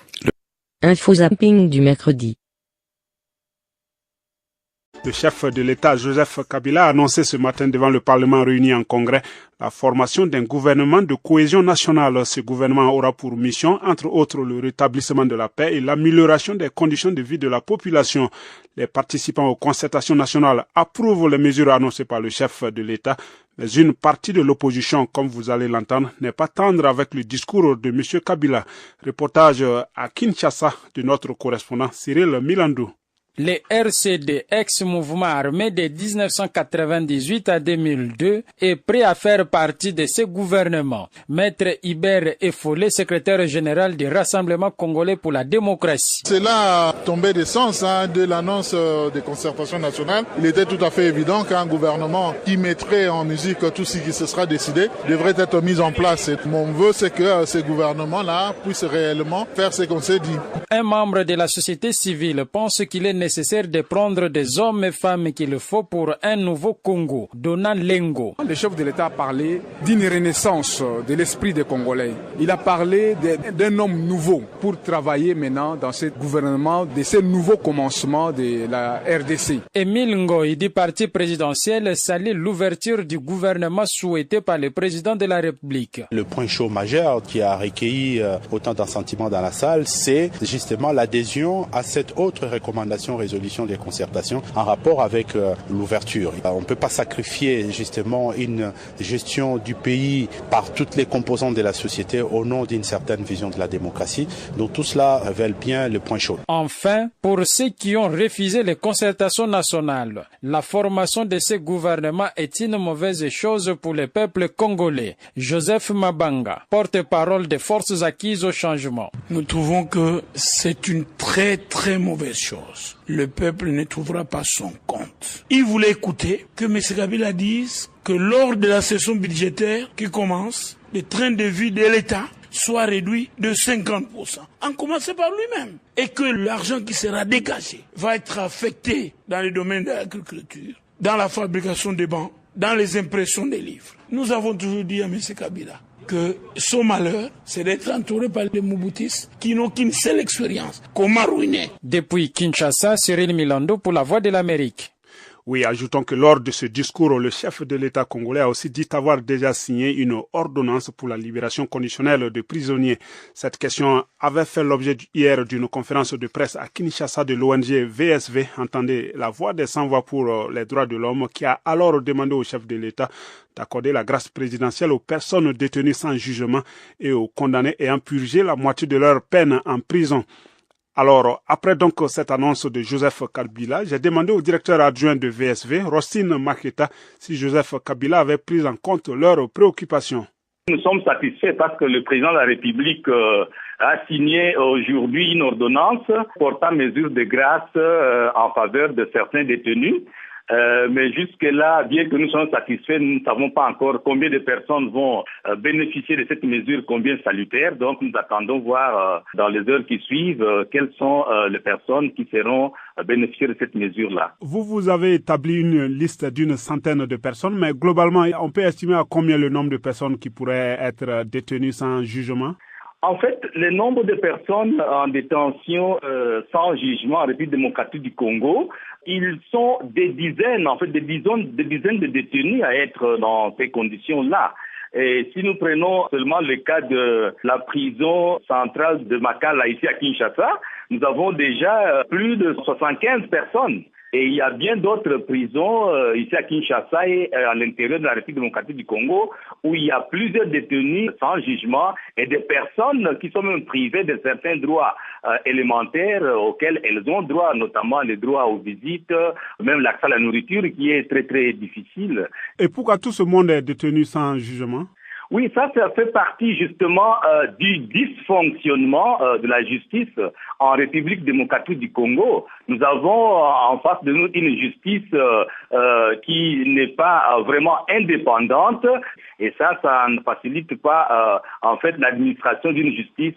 Info zapping du mercredi.
Le chef de l'État, Joseph Kabila, a annoncé ce matin devant le Parlement réuni en congrès la formation d'un gouvernement de cohésion nationale. Ce gouvernement aura pour mission, entre autres, le rétablissement de la paix et l'amélioration des conditions de vie de la population. Les participants aux concertations nationales approuvent les mesures annoncées par le chef de l'État, mais une partie de l'opposition, comme vous allez l'entendre, n'est pas tendre avec le discours de M. Kabila. Reportage à Kinshasa de notre correspondant Cyril Milandou.
Les RCD, ex-mouvement armé de 1998 à 2002, est prêt à faire partie de ce gouvernement. Maître Hubert Effolé, secrétaire général du Rassemblement congolais pour la démocratie.
Cela a tombé de sens de l'annonce des concertations nationales. Il était tout à fait évident qu'un gouvernement qui mettrait en musique tout ce qui se sera décidé devrait être mis en place. Et mon vœu, c'est que ce gouvernement-là puisse réellement faire ce qu'on s'est dit.
Un membre de la société civile pense qu'il est nécessaire de prendre des hommes et femmes qu'il faut pour un nouveau Congo. Donald Lengo.
Le chef de l'État a parlé d'une renaissance de l'esprit des Congolais. Il a parlé d'un homme nouveau pour travailler maintenant dans ce gouvernement, de ce nouveau commencement de la RDC.
Émile Ngoï du parti présidentiel salue l'ouverture du gouvernement souhaité par le président de la République.
Le point chaud majeur qui a recueilli autant d'assentiments dans la salle, c'est justement l'adhésion à cette autre recommandation résolution des concertations en rapport avec l'ouverture. On ne peut pas sacrifier justement une gestion du pays par toutes les composantes de la société au nom d'une certaine vision de la démocratie. Donc tout cela révèle bien le point chaud.
Enfin, pour ceux qui ont refusé les concertations nationales, la formation de ce gouvernement est une mauvaise chose pour le peuple congolais. Joseph Mabanga, porte-parole des forces acquises au changement.
Nous trouvons que c'est une très très mauvaise chose. Le peuple ne trouvera pas son compte. Il voulait écouter que M. Kabila dise que lors de la session budgétaire qui commence, le train de vie de l'État soit réduit de 50%. En commençant par lui-même. Et que l'argent qui sera dégagé va être affecté dans le domaine de l'agriculture, dans la fabrication des bancs, dans les impressions des livres. Nous avons toujours dit à M. Kabila que son malheur, c'est d'être entouré par les Mobutistes qui n'ont qu'une seule expérience, comment ruiner.
Depuis Kinshasa, Cyril Milando pour la Voix de l'Amérique.
Oui, ajoutons que lors de ce discours, le chef de l'État congolais a aussi dit avoir déjà signé une ordonnance pour la libération conditionnelle de prisonniers. Cette question avait fait l'objet hier d'une conférence de presse à Kinshasa de l'ONG VSV, entendez la voix des sans-voix pour les droits de l'homme, qui a alors demandé au chef de l'État d'accorder la grâce présidentielle aux personnes détenues sans jugement et aux condamnés ayant purgé la moitié de leur peine en prison. Alors, après donc cette annonce de Joseph Kabila, j'ai demandé au directeur adjoint de VSV, Rostine Maketa, si Joseph Kabila avait pris en compte leurs préoccupations.
Nous sommes satisfaits parce que le président de la République a signé aujourd'hui une ordonnance portant mesures de grâce en faveur de certains détenus. Mais jusque-là, bien que nous soyons satisfaits, nous ne savons pas encore combien de personnes vont bénéficier de cette mesure, combien salutaire. Donc nous attendons voir dans les heures qui suivent quelles sont les personnes qui seront bénéficiaires de cette mesure-là.
Vous avez établi une liste d'une centaine de personnes, mais globalement, on peut estimer à combien le nombre de personnes qui pourraient être détenues sans jugement?
En fait, le nombre de personnes en détention sans jugement en République démocratique du Congo, ils sont des dizaines, en fait, des dizaines de détenus à être dans ces conditions-là. Et si nous prenons seulement le cas de la prison centrale de Makala ici à Kinshasa, nous avons déjà plus de 75 personnes. Et il y a bien d'autres prisons ici à Kinshasa et à l'intérieur de la République démocratique du Congo où il y a plusieurs détenus sans jugement et des personnes qui sont même privées de certains droits élémentaires auxquels elles ont droit, notamment les droits aux visites, même l'accès à la nourriture qui est très très difficile.
Et pourquoi tout ce monde est détenu sans jugement?
Oui, ça fait partie justement du dysfonctionnement de la justice en République démocratique du Congo. Nous avons en face de nous une justice qui n'est pas vraiment indépendante, et ça ne facilite pas en fait l'administration d'une justice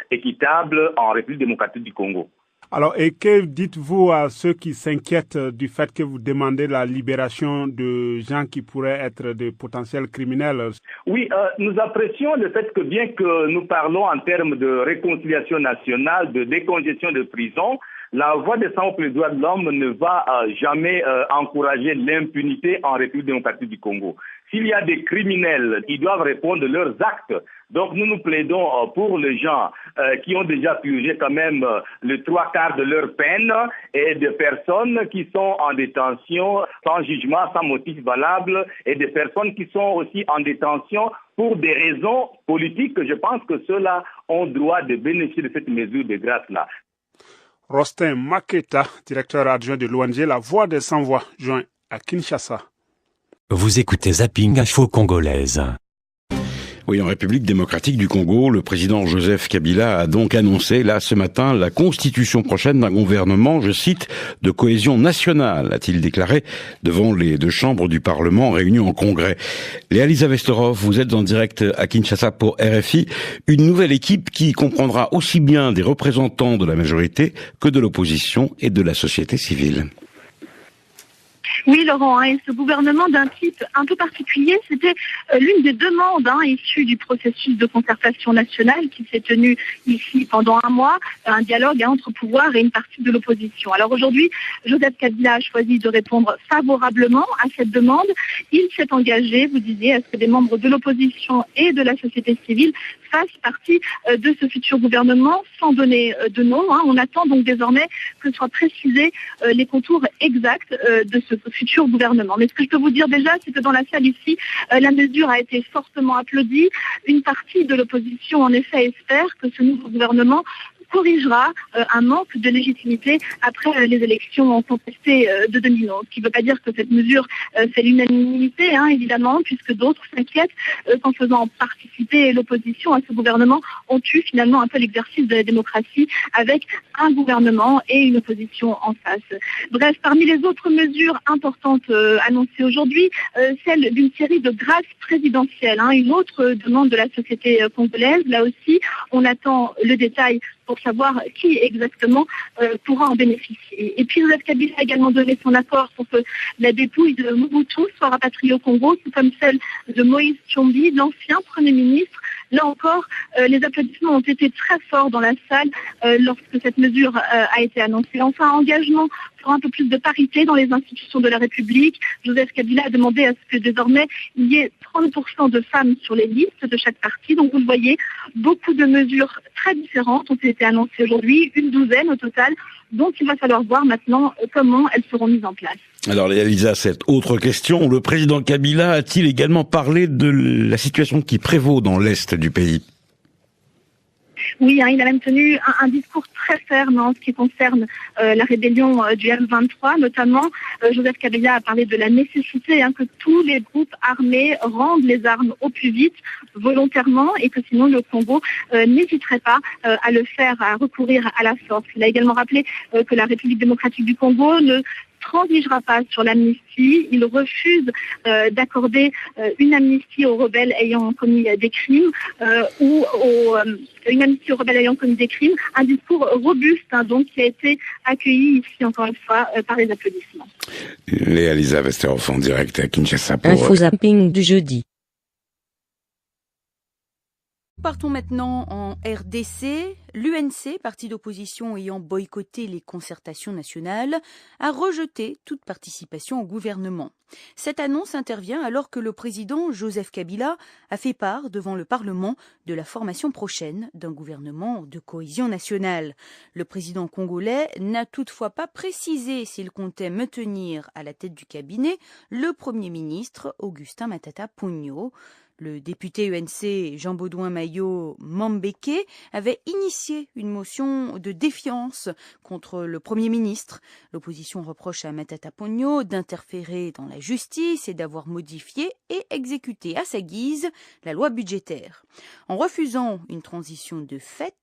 équitable en République démocratique du Congo.
Alors, et que dites-vous à ceux qui s'inquiètent du fait que vous demandez la libération de gens qui pourraient être de potentiels criminels?
Oui, nous apprécions le fait que bien que nous parlons en termes de réconciliation nationale, de décongestion de prison, la voix des sans pour les droits de l'homme ne va jamais encourager l'impunité en République démocratique du Congo. S'il y a des criminels, ils doivent répondre de leurs actes. Donc nous plaidons pour les gens qui ont déjà purgé quand même le 3/4 de leur peine et des personnes qui sont en détention sans jugement, sans motif valable, et des personnes qui sont aussi en détention pour des raisons politiques. Je pense que ceux-là ont droit de bénéficier de cette mesure de grâce-là.
Rostin Maketa, directeur adjoint de l'ONG La Voix des Sans-Voix, joint à Kinshasa.
Vous écoutez Zapping Info Congolaise.
Oui, en République démocratique du Congo, le président Joseph Kabila a donc annoncé, là, ce matin, la constitution prochaine d'un gouvernement, je cite, de cohésion nationale, a-t-il déclaré devant les deux chambres du Parlement réunies en congrès. Léa-Lisa Vesterov, vous êtes en direct à Kinshasa pour RFI, une nouvelle équipe qui comprendra aussi bien des représentants de la majorité que de l'opposition et de la société civile.
Oui, Laurent, et ce gouvernement d'un type un peu particulier, c'était l'une des demandes issues du processus de concertation nationale qui s'est tenu ici pendant un mois, un dialogue entre pouvoir et une partie de l'opposition. Alors aujourd'hui, Joseph Kabila a choisi de répondre favorablement à cette demande. Il s'est engagé, vous disiez, à ce que des membres de l'opposition et de la société civile fassent partie de ce futur gouvernement sans donner de nom. On attend donc désormais que soient précisés les contours exacts de ce futur gouvernement. Mais ce que je peux vous dire déjà, c'est que dans la salle ici, la mesure a été fortement applaudie. Une partie de l'opposition, en effet, espère que ce nouveau gouvernement corrigera un manque de légitimité après les élections contestées de 2011. Ce qui ne veut pas dire que cette mesure fait l'unanimité, évidemment, puisque d'autres s'inquiètent qu'en faisant participer l'opposition à ce gouvernement, on tue finalement un peu l'exercice de la démocratie avec un gouvernement et une opposition en face. Bref, parmi les autres mesures importantes annoncées aujourd'hui, celle d'une série de grâces présidentielles, une autre demande de la société congolaise. Là aussi, on attend le détail pour savoir qui exactement pourra en bénéficier. Et puis Joseph Kabila a également donné son accord pour que la dépouille de Mobutu soit rapatriée au Congo, tout comme celle de Moïse Tshombi, l'ancien Premier ministre. Là encore, les applaudissements ont été très forts dans la salle lorsque cette mesure a été annoncée. Enfin, engagement pour un peu plus de parité dans les institutions de la République. Joseph Kabila a demandé à ce que désormais il y ait 30% de femmes sur les listes de chaque parti. Donc vous le voyez, beaucoup de mesures très différentes ont été annoncées aujourd'hui, une douzaine au total. Donc il va falloir voir maintenant comment elles seront mises en place.
Alors Elisa, cette autre question, le président Kabila a-t-il également parlé de la situation qui prévaut dans l'Est du pays ?
Oui, il a même tenu un discours très ferme en ce qui concerne la rébellion du M23, notamment. Joseph Kabila a parlé de la nécessité que tous les groupes armés rendent les armes au plus vite, volontairement, et que sinon le Congo n'hésiterait pas à le faire, à recourir à la force. Il a également rappelé que la République démocratique du Congo ne transigera pas sur l'amnistie. Il refuse d'accorder une amnistie aux rebelles ayant commis des crimes ou une amnistie aux rebelles ayant commis des crimes. Un discours robuste donc qui a été accueilli ici encore une fois par les applaudissements.
Léa-Lisa Vesterhoff en direct à Kinshasa pour
Info zapping du jeudi.
Partons maintenant en RDC. L'UNC, parti d'opposition ayant boycotté les concertations nationales, a rejeté toute participation au gouvernement. Cette annonce intervient alors que le président Joseph Kabila a fait part devant le Parlement de la formation prochaine d'un gouvernement de cohésion nationale. Le président congolais n'a toutefois pas précisé s'il comptait maintenir à la tête du cabinet le Premier ministre Augustin Matata Ponyo. Le député UNC Jean-Baudouin Mayo Mambeke avait initié une motion de défiance contre le Premier ministre. L'opposition reproche à Matata Ponyo d'interférer dans la justice et d'avoir modifié et exécuté à sa guise la loi budgétaire. En refusant une transition de fait,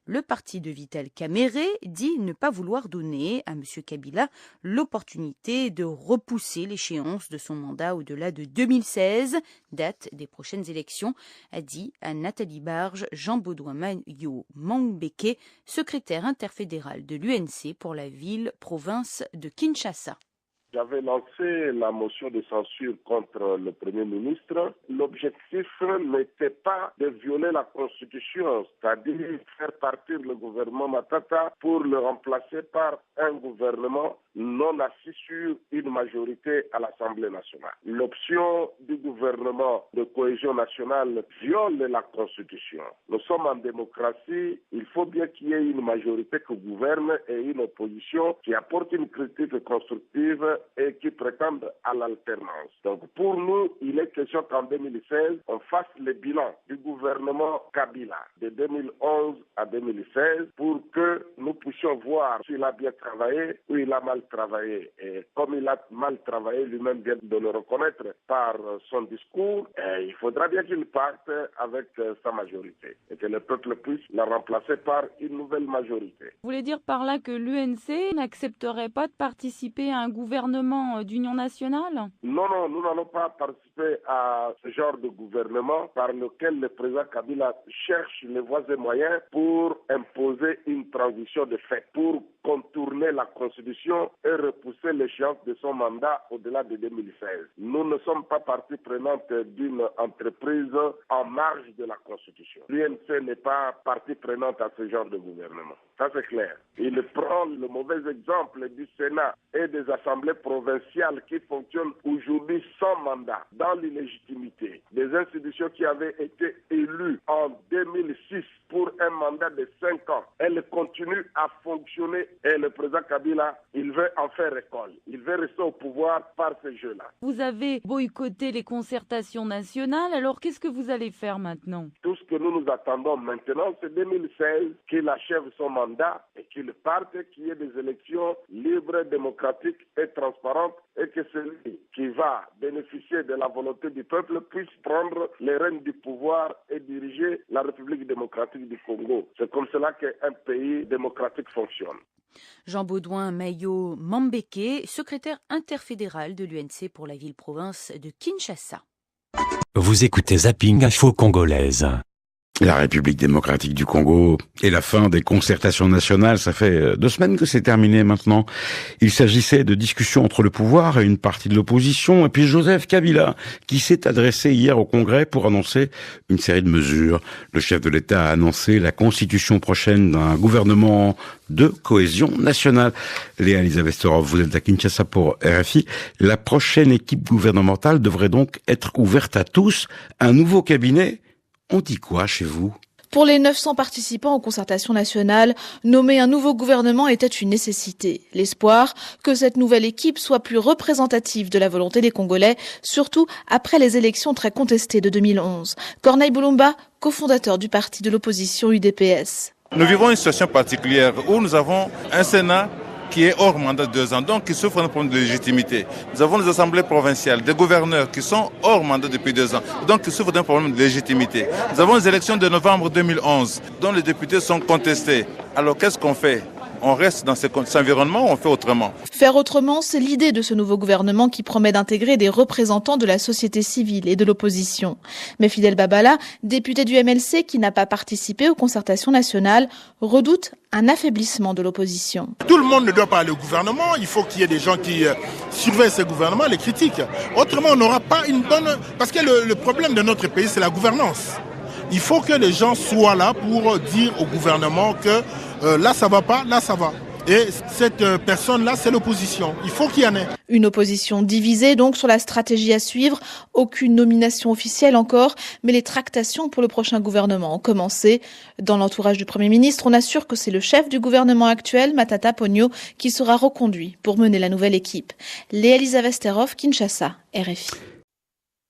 le parti de Vital Kamerhe dit ne pas vouloir donner à M. Kabila l'opportunité de repousser l'échéance de son mandat au-delà de 2016, date des prochaines élections, a dit à Nathalie Barge Jean-Baudouin Mayo Mambeke, secrétaire interfédéral de l'UNC pour la ville-province de Kinshasa.
J'avais lancé la motion de censure contre le Premier ministre. L'objectif n'était pas de violer la Constitution, c'est-à-dire faire partir le gouvernement Matata pour le remplacer par un gouvernement non assis sur une majorité à l'Assemblée nationale. L'option du gouvernement de cohésion nationale viole la Constitution. Nous sommes en démocratie, il faut bien qu'il y ait une majorité qui gouverne et une opposition qui apporte une critique constructive et qui prétendent à l'alternance. Donc pour nous, il est question qu'en 2016, on fasse le bilan du gouvernement Kabila de 2011 à 2016 pour que nous puissions voir s'il a bien travaillé ou il a mal travaillé. Et comme il a mal travaillé, lui-même vient de le reconnaître par son discours, il faudra bien qu'il parte avec sa majorité et que le peuple puisse la remplacer par une nouvelle majorité.
Vous voulez dire par là que l'UNC n'accepterait pas de participer à un gouvernement d'union nationale?
Non, nous n'allons pas participer à ce genre de gouvernement par lequel le président Kabila cherche les voies et moyens pour imposer une transition de fait, pour contourner la Constitution et repousser l'échéance de son mandat au-delà de 2016. Nous ne sommes pas partie prenante d'une entreprise en marge de la Constitution. L'UNC n'est pas partie prenante à ce genre de gouvernement. Ça, c'est clair. Il prend le mauvais exemple du Sénat et des assemblées provinciales qui fonctionnent aujourd'hui sans mandat, dans l'illégitimité. Des institutions qui avaient été élues en 2006 pour un mandat de 5 ans. Elles continuent à fonctionner et le président Kabila, il veut en faire école. Il veut rester au pouvoir par ce jeu-là.
Vous avez boycotté les concertations nationales, alors qu'est-ce que vous allez faire maintenant?
Tout ce que nous attendons maintenant, c'est 2016, qu'il achève son mandat et qu'il parte, qu'il y ait des élections libres, démocratiques et transparentes et que celui qui va bénéficier de la volonté du peuple puisse prendre les rênes du pouvoir et diriger la République démocratique du Congo. C'est comme cela qu'un pays démocratique fonctionne.
Jean-Baudouin Mayo Mambeke, secrétaire interfédéral de l'UNC pour la ville-province de Kinshasa.
Vous écoutez Zapping Info Congolaise.
La République démocratique du Congo et la fin des concertations nationales, ça fait 2 semaines que c'est terminé maintenant. Il s'agissait de discussions entre le pouvoir et une partie de l'opposition, et puis Joseph Kabila, qui s'est adressé hier au Congrès pour annoncer une série de mesures. Le chef de l'État a annoncé la constitution prochaine d'un gouvernement de cohésion nationale. Léa Elisabeth Storov, vous êtes à Kinshasa pour RFI. La prochaine équipe gouvernementale devrait donc être ouverte à tous. Un nouveau cabinet. On dit quoi chez vous?
Pour les 900 participants aux concertations nationales, nommer un nouveau gouvernement était une nécessité. L'espoir que cette nouvelle équipe soit plus représentative de la volonté des Congolais, surtout après les élections très contestées de 2011. Corneille Boulomba, cofondateur du parti de l'opposition UDPS.
Nous vivons une situation particulière où nous avons un Sénat qui est hors mandat de 2 ans, donc qui souffre d'un problème de légitimité. Nous avons des assemblées provinciales, des gouverneurs qui sont hors mandat depuis 2 ans, donc qui souffrent d'un problème de légitimité. Nous avons les élections de novembre 2011, dont les députés sont contestés. Alors qu'est-ce qu'on fait? On reste dans cet environnement ou on fait autrement?
Faire autrement, c'est l'idée de ce nouveau gouvernement qui promet d'intégrer des représentants de la société civile et de l'opposition. Mais Fidel Babala, député du MLC qui n'a pas participé aux concertations nationales, redoute un affaiblissement de l'opposition.
Tout le monde ne doit pas aller au gouvernement, il faut qu'il y ait des gens qui surveillent ce gouvernement, les critiquent. Autrement, on n'aura pas une bonne... Parce que le problème de notre pays, c'est la gouvernance. Il faut que les gens soient là pour dire au gouvernement que là ça va pas, là ça va. Et cette personne-là, c'est l'opposition. Il faut qu'il y en ait.
Une opposition divisée donc sur la stratégie à suivre. Aucune nomination officielle encore, mais les tractations pour le prochain gouvernement ont commencé. Dans l'entourage du Premier ministre, on assure que c'est le chef du gouvernement actuel, Matata Ponyo, qui sera reconduit pour mener la nouvelle équipe. Léa Elisabeth Storov, Kinshasa, RFI.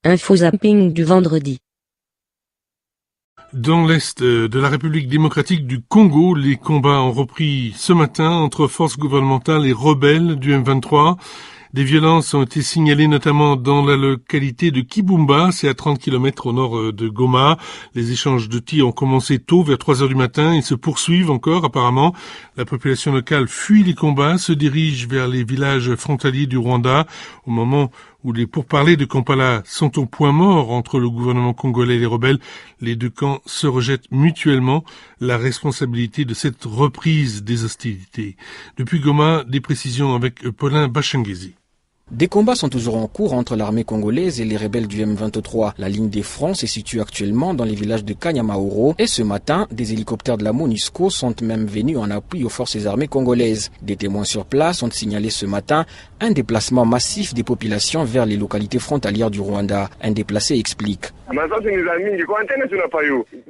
Info zapping du vendredi.
Dans l'est de la République démocratique du Congo, les combats ont repris ce matin entre forces gouvernementales et rebelles du M23. Des violences ont été signalées notamment dans la localité de Kibumba, c'est à 30 km au nord de Goma. Les échanges de tirs ont commencé tôt, vers 3 heures du matin, et se poursuivent encore apparemment. La population locale fuit les combats, se dirige vers les villages frontaliers du Rwanda, au moment où les pourparlers de Kampala sont au point mort entre le gouvernement congolais et les rebelles. Les deux camps se rejettent mutuellement la responsabilité de cette reprise des hostilités. Depuis Goma, des précisions avec Paulin Bachangezi.
Des combats sont toujours en cours entre l'armée congolaise et les rebelles du M23. La ligne des fronts se situe actuellement dans les villages de Kanyamaoro et ce matin, des hélicoptères de la MONUSCO sont même venus en appui aux forces armées congolaises. Des témoins sur place ont signalé ce matin un déplacement massif des populations vers les localités frontalières du Rwanda. Un déplacé explique.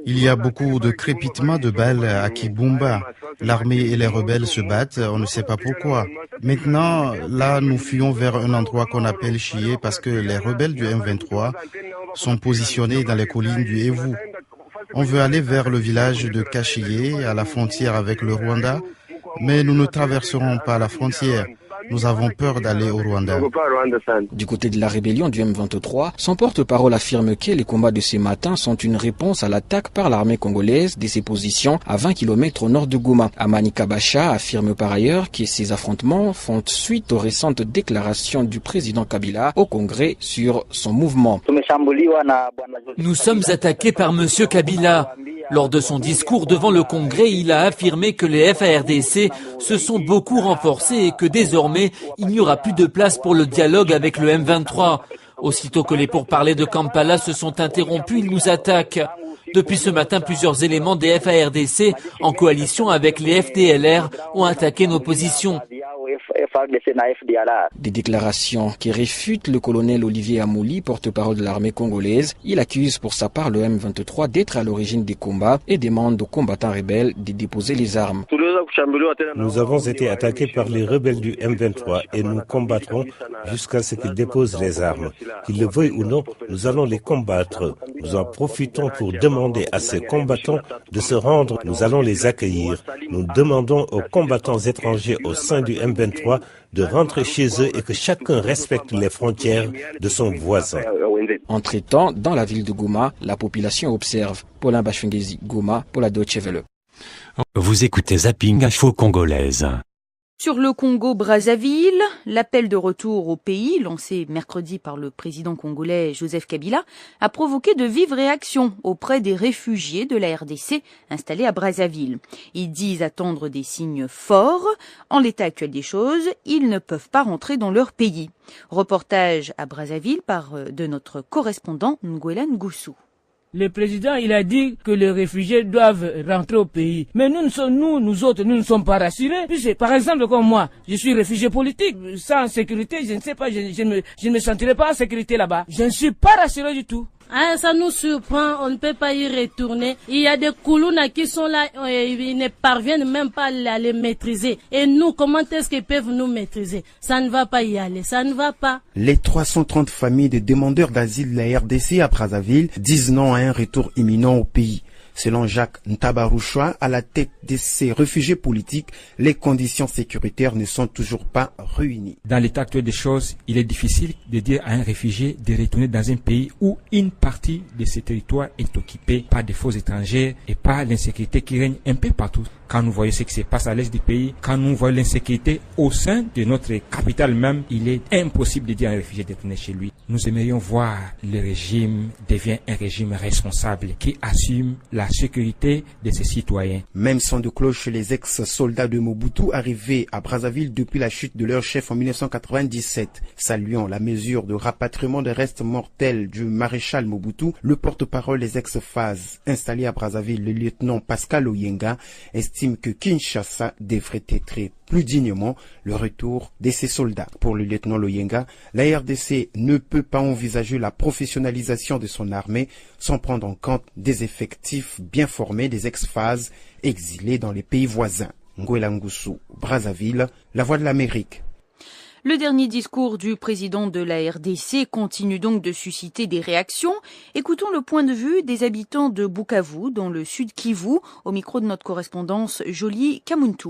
Il y a beaucoup de crépitements de balles à Kibumba. L'armée et les rebelles se battent, on ne sait pas pourquoi. Maintenant, là, nous fuyons vers un endroit qu'on appelle Chié parce que les rebelles du M23 sont positionnés dans les collines du Evu. On veut aller vers le village de Kachié, à la frontière avec le Rwanda, mais nous ne traverserons pas la frontière. Nous avons peur d'aller au Rwanda.
Du côté de la rébellion du M23, son porte-parole affirme que les combats de ce matin sont une réponse à l'attaque par l'armée congolaise de ses positions à 20 km au nord de Goma. Amani Kabasha affirme par ailleurs que ces affrontements font suite aux récentes déclarations du président Kabila au Congrès sur son mouvement.
Nous sommes attaqués par M. Kabila. Lors de son discours devant le Congrès, il a affirmé que les FARDC se sont beaucoup renforcés et que désormais, il n'y aura plus de place pour le dialogue avec le M23. Aussitôt que les pourparlers de Kampala se sont interrompus, il nous attaque. Depuis ce matin, plusieurs éléments des FARDC, en coalition avec les FDLR, ont attaqué nos positions.
Des déclarations qui réfutent le colonel Olivier Amouli, porte-parole de l'armée congolaise. Il accuse pour sa part le M23 d'être à l'origine des combats et demande aux combattants rebelles de déposer les armes.
Nous avons été attaqués par les rebelles du M23 et nous combattrons jusqu'à ce qu'ils déposent les armes. Qu'ils le veuillent ou non, nous allons les combattre. Nous en profitons pour demander à ces combattants de se rendre. Nous allons les accueillir. Nous demandons aux combattants étrangers au sein du M23 de rentrer chez eux et que chacun respecte les frontières de son voisin.
Entre-temps, dans la ville de Goma, la population observe. Paulin Bachungezi, Goma, pour la Deutsche Welle.
Vous écoutez Zapping Info Congolaise.
Sur le Congo-Brazzaville, l'appel de retour au pays, lancé mercredi par le président congolais Joseph Kabila, a provoqué de vives réactions auprès des réfugiés de la RDC installés à Brazzaville. Ils disent attendre des signes forts. En l'état actuel des choses, ils ne peuvent pas rentrer dans leur pays. Reportage à Brazzaville de notre correspondant Nguela Ngoussou.
Le président, il a dit que les réfugiés doivent rentrer au pays. Mais nous ne sommes pas rassurés. Puisque, par exemple, comme moi, je suis réfugié politique. Sans sécurité, je ne sais pas, je ne me sentirai pas en sécurité là-bas. Je ne suis pas rassuré du tout.
Ah, ça nous surprend, on ne peut pas y retourner. Il y a des Koulouna qui sont là, ils ne parviennent même pas à les maîtriser. Et nous, comment est-ce qu'ils peuvent nous maîtriser? Ça ne va pas y aller, ça ne va pas.
Les 330 familles de demandeurs d'asile de la RDC à Brazzaville disent non à un retour imminent au pays. Selon Jacques Ntabarouchoa, à la tête de ces réfugiés politiques, les conditions sécuritaires ne sont toujours pas réunies.
Dans l'état actuel des choses, il est difficile de dire à un réfugié de retourner dans un pays où une partie de ce territoire est occupée par des faux étrangers et par l'insécurité qui règne un peu partout. Quand nous voyons ce qui se passe à l'est du pays, quand nous voyons l'insécurité au sein de notre capitale même, il est impossible de dire à un réfugié de retourner chez lui. Nous aimerions voir le régime devient un régime responsable qui assume la sécurité de ses citoyens.
Même son de cloche chez les ex-soldats de Mobutu arrivés à Brazzaville depuis la chute de leur chef en 1997. Saluant la mesure de rapatriement des restes mortels du maréchal Mobutu, le porte-parole des ex-phases installé à Brazzaville, le lieutenant Pascal Oyenga, estime que Kinshasa devrait être plus dignement le retour de ses soldats. Pour le lieutenant Loyenga, la RDC ne peut pas envisager la professionnalisation de son armée sans prendre en compte des effectifs bien formés des ex-phases exilés dans les pays voisins. Nguela Ngoussou, Brazzaville, la voix de l'Amérique.
Le dernier discours du président de la RDC continue donc de susciter des réactions. Écoutons le point de vue des habitants de Bukavu, dans le sud Kivu, au micro de notre correspondance Jolie Kamuntu.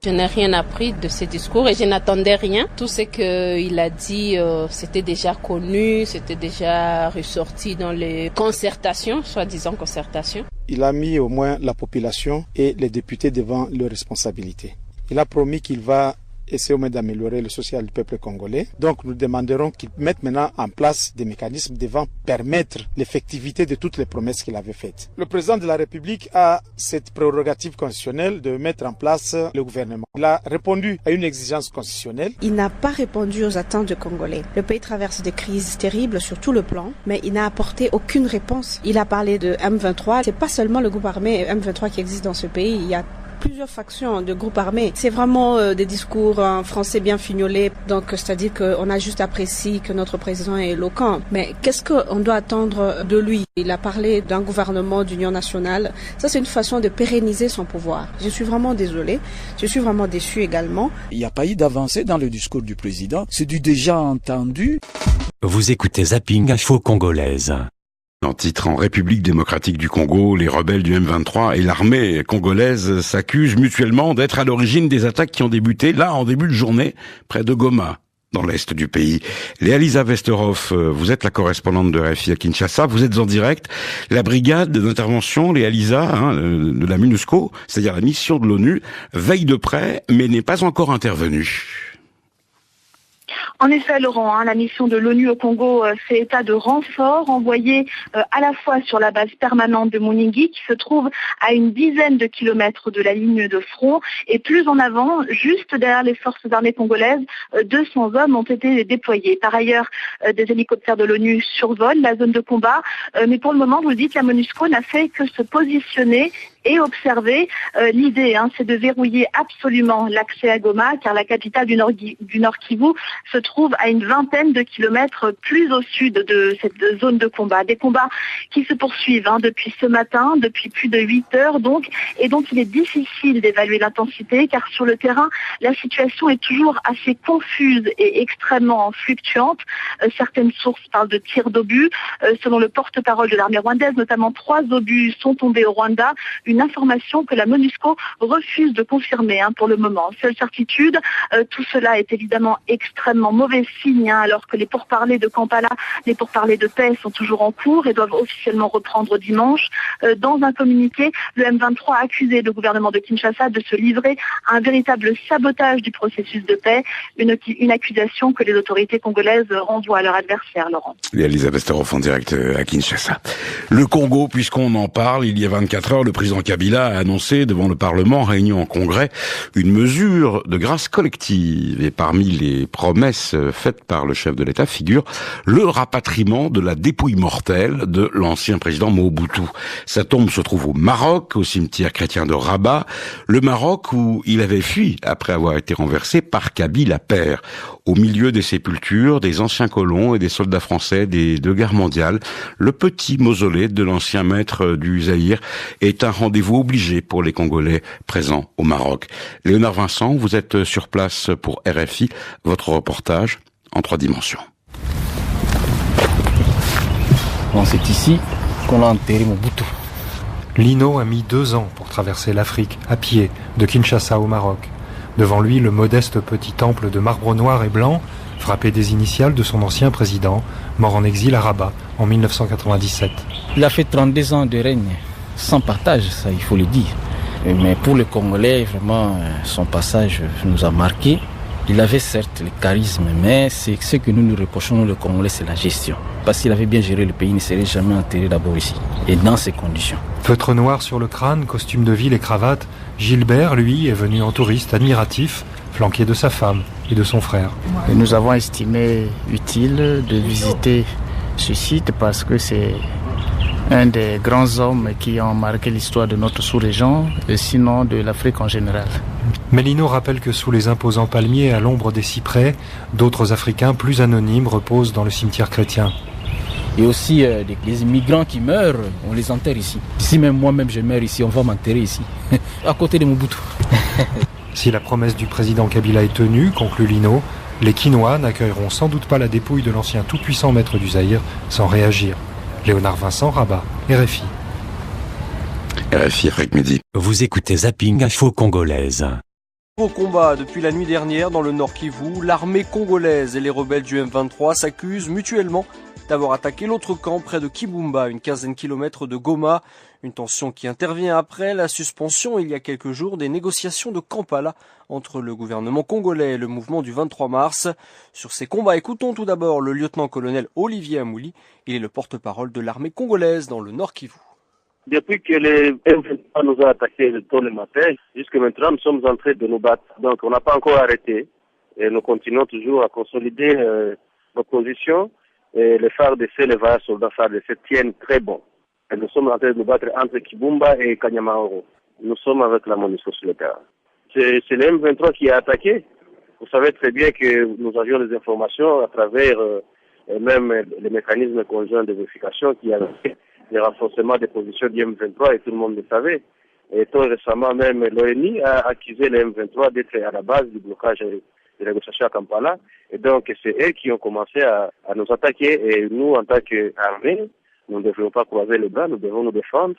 Je n'ai rien appris de ce discours et je n'attendais rien. Tout ce qu'il a dit, c'était déjà connu, c'était déjà ressorti dans les concertations, soi-disant concertations.
Il a mis au moins la population et les députés devant leurs responsabilités. Il a promis qu'il va essayer au moins d'améliorer le social du peuple congolais. Donc nous demanderons qu'il mette maintenant en place des mécanismes devant permettre l'effectivité de toutes les promesses qu'il avait faites. Le président de la République a cette prérogative constitutionnelle de mettre en place le gouvernement. Il a répondu à une exigence constitutionnelle.
Il n'a pas répondu aux attentes des Congolais. Le pays traverse des crises terribles sur tout le plan, mais il n'a apporté aucune réponse. Il a parlé de M23. C'est pas seulement le groupe armé M23 qui existe dans ce pays. Il y a plusieurs factions de groupes armés. C'est vraiment des discours en français bien fignolés. Donc, c'est-à-dire qu'on a juste apprécié que notre président est éloquent. Mais qu'est-ce qu'on doit attendre de lui? Il a parlé d'un gouvernement d'union nationale. Ça, c'est une façon de pérenniser son pouvoir. Je suis vraiment désolée. Je suis vraiment déçue également.
Il n'y a pas eu d'avancée dans le discours du président. C'est du déjà entendu.
Vous écoutez Zapping Info Congolaise.
En titre, en République démocratique du Congo, les rebelles du M23 et l'armée congolaise s'accusent mutuellement d'être à l'origine des attaques qui ont débuté, là, en début de journée, près de Goma, dans l'est du pays. Léa-Lisa Westerhoff, vous êtes la correspondante de RFI à Kinshasa, vous êtes en direct. La brigade d'intervention, Léa-Lisa, de la MONUSCO, c'est-à-dire la mission de l'ONU, veille de près, mais n'est pas encore intervenue.
En effet, Laurent, la mission de l'ONU au Congo fait état de renforts envoyés à la fois sur la base permanente de Munigi, qui se trouve à une dizaine de kilomètres de la ligne de front, et plus en avant, juste derrière les forces armées congolaises, 200 hommes ont été déployés. Par ailleurs, des hélicoptères de l'ONU survolent la zone de combat, mais pour le moment, vous le dites, la MONUSCO n'a fait que se positionner et observer. L'idée, c'est de verrouiller absolument l'accès à Goma, car la capitale du Nord Kivu se trouve à une vingtaine de kilomètres plus au sud de cette zone de combat. Des combats qui se poursuivent depuis ce matin, depuis plus de 8 heures donc, et donc il est difficile d'évaluer l'intensité, car sur le terrain, la situation est toujours assez confuse et extrêmement fluctuante. Certaines sources parlent de tirs d'obus. Selon le porte-parole de l'armée rwandaise, notamment 3 obus sont tombés au Rwanda, une information que la MONUSCO refuse de confirmer pour le moment. Seule certitude, tout cela est évidemment extrêmement mauvais signe, alors que les pourparlers de Kampala, les pourparlers de paix sont toujours en cours et doivent officiellement reprendre dimanche. Dans un communiqué, le M23 a accusé le gouvernement de Kinshasa de se livrer à un véritable sabotage du processus de paix, une accusation que les autorités congolaises renvoient à leur adversaire, Laurent.
Elisabeth Steroff en direct à Kinshasa. Le Congo, puisqu'on en parle, il y a 24 heures, le président Kabila a annoncé devant le Parlement, réuni en congrès, une mesure de grâce collective. Et parmi les promesses faites par le chef de l'État figure le rapatriement de la dépouille mortelle de l'ancien président Mobutu. Sa tombe se trouve au Maroc, au cimetière chrétien de Rabat, le Maroc où il avait fui après avoir été renversé par Kabila père. Au milieu des sépultures des anciens colons et des soldats français des 2 guerres mondiales, le petit mausolée de l'ancien maître du Zaïre est un rendez-vous obligé pour les Congolais présents au Maroc. Léonard Vincent, vous êtes sur place pour RFI, votre reportage en 3 dimensions.
Bon, c'est ici qu'on a enterré Mobutu.
Lino a mis 2 ans pour traverser l'Afrique, à pied, de Kinshasa au Maroc. Devant lui, le modeste petit temple de marbre noir et blanc, frappé des initiales de son ancien président, mort en exil à Rabat en 1997.
Il a fait 32 ans de règne, sans partage, ça il faut le dire. Mais pour le Congolais, vraiment, son passage nous a marqué. Il avait certes le charisme, mais c'est ce que nous reprochons, le Congolais, c'est la gestion. Parce qu'il avait bien géré le pays, il ne serait jamais enterré d'abord ici, et dans ces conditions.
Feutre noir sur le crâne, costume de ville et cravate, Gilbert, lui, est venu en touriste admiratif, flanqué de sa femme et de son frère.
Et nous avons estimé utile de visiter ce site parce que c'est un des grands hommes qui ont marqué l'histoire de notre sous-région, et sinon de l'Afrique en général.
Mélino rappelle que sous les imposants palmiers à l'ombre des cyprès, d'autres Africains plus anonymes reposent dans le cimetière chrétien.
Et aussi les immigrants qui meurent, on les enterre ici. Si même moi-même je meurs ici, on va m'enterrer ici, à côté de Mobutu.
Si la promesse du président Kabila est tenue, conclut Lino, Les Quinois n'accueilleront sans doute pas la dépouille de l'ancien tout-puissant maître du Zaïre sans réagir. Léonard Vincent, Rabat, RFI.
RFI, Rek Midi.
Vous écoutez Zapping Info Congolaise.
Au combat depuis la nuit dernière dans le Nord Kivu, l'armée congolaise et les rebelles du M23 s'accusent mutuellement d'avoir attaqué l'autre camp près de Kibumba, une quinzaine de kilomètres de Goma. Une tension qui intervient après la suspension il y a quelques jours des négociations de Kampala entre le gouvernement congolais et le mouvement du 23 mars. Sur ces combats, écoutons tout d'abord le lieutenant-colonel Olivier Amouli. Il est le porte-parole de l'armée congolaise dans le Nord Kivu.
Depuis que les M23 nous ont attaqués tôt le matin, jusqu'à maintenant, nous sommes en train de nous battre. Donc, on n'a pas encore arrêté. Et nous continuons toujours à consolider nos positions. Et les FARDC, les vaillants soldats FARDC tiennent très bon. Et nous sommes en train de nous battre entre Kibumba et Kanyamaoro. Nous sommes avec la MONUSCO sur le terrain. C'est le M23 qui a attaqué. Vous savez très bien que nous avions des informations à travers même les mécanismes conjoints de vérification qui avaient le renforcement des positions du M23 et tout le monde le savait. Et tout récemment, même l'ONU a accusé le M23 d'être à la base du blocage des négociations à Kampala. Et donc, c'est eux qui ont commencé à nous attaquer. Et nous, en tant qu'armée, nous ne devons pas croiser les bras, nous devons nous défendre.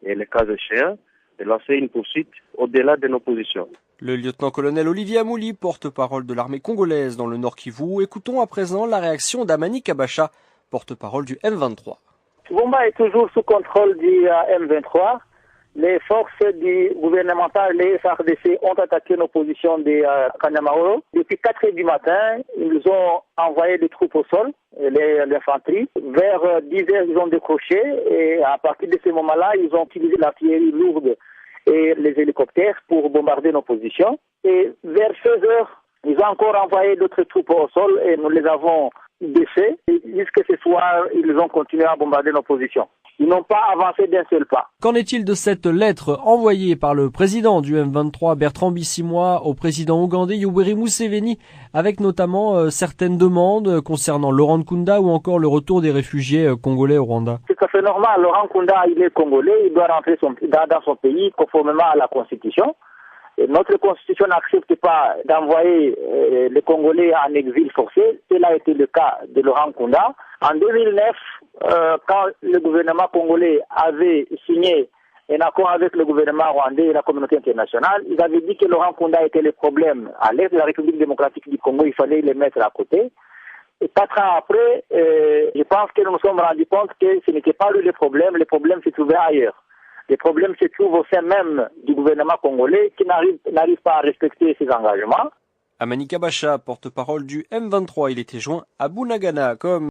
Et le cas échéant, de lancer une poursuite au-delà de nos positions.
Le lieutenant-colonel Olivier Amouli, porte-parole de l'armée congolaise dans le Nord Kivu. Écoutons à présent la réaction d'Amani Kabacha, porte-parole du M23.
Kibumba est toujours sous contrôle du M23. Les forces gouvernementales, les FARDC, ont attaqué nos positions de Kanyamaoro. Depuis 4 heures du matin, ils ont envoyé des troupes au sol, l'infanterie. Vers 10 heures, ils ont décroché et à partir de ce moment-là, ils ont utilisé l'artillerie lourde et les hélicoptères pour bombarder nos positions. Et vers 16 heures, ils ont encore envoyé d'autres troupes au sol et nous les avons défaits. Jusqu'à ce soir, ils ont continué à bombarder nos positions. Ils n'ont pas avancé d'un seul pas.
Qu'en est-il de cette lettre envoyée par le président du M23, Bertrand Bisimwa, au président ougandais Yoweri Museveni, avec notamment certaines demandes concernant Laurent Nkunda ou encore le retour des réfugiés congolais au Rwanda?
C'est tout à fait normal. Laurent Nkunda, il est congolais, il doit rentrer dans son pays conformément à la Constitution. Et notre Constitution n'accepte pas d'envoyer les Congolais en exil forcé. Cela a été le cas de Laurent Nkunda. En 2009, quand le gouvernement congolais avait signé un accord avec le gouvernement rwandais et la communauté internationale, ils avaient dit que Laurent Nkunda était le problème à l'est de la République démocratique du Congo. Il fallait les mettre à côté. Et 4 ans après, je pense que nous nous sommes rendus compte que ce n'était pas lui le problème se trouvait ailleurs. Les problèmes se trouvent au sein même du gouvernement congolais qui n'arrive pas à respecter ses engagements.
Amani Kabacha, porte-parole du M23, il était joint à Bunagana comme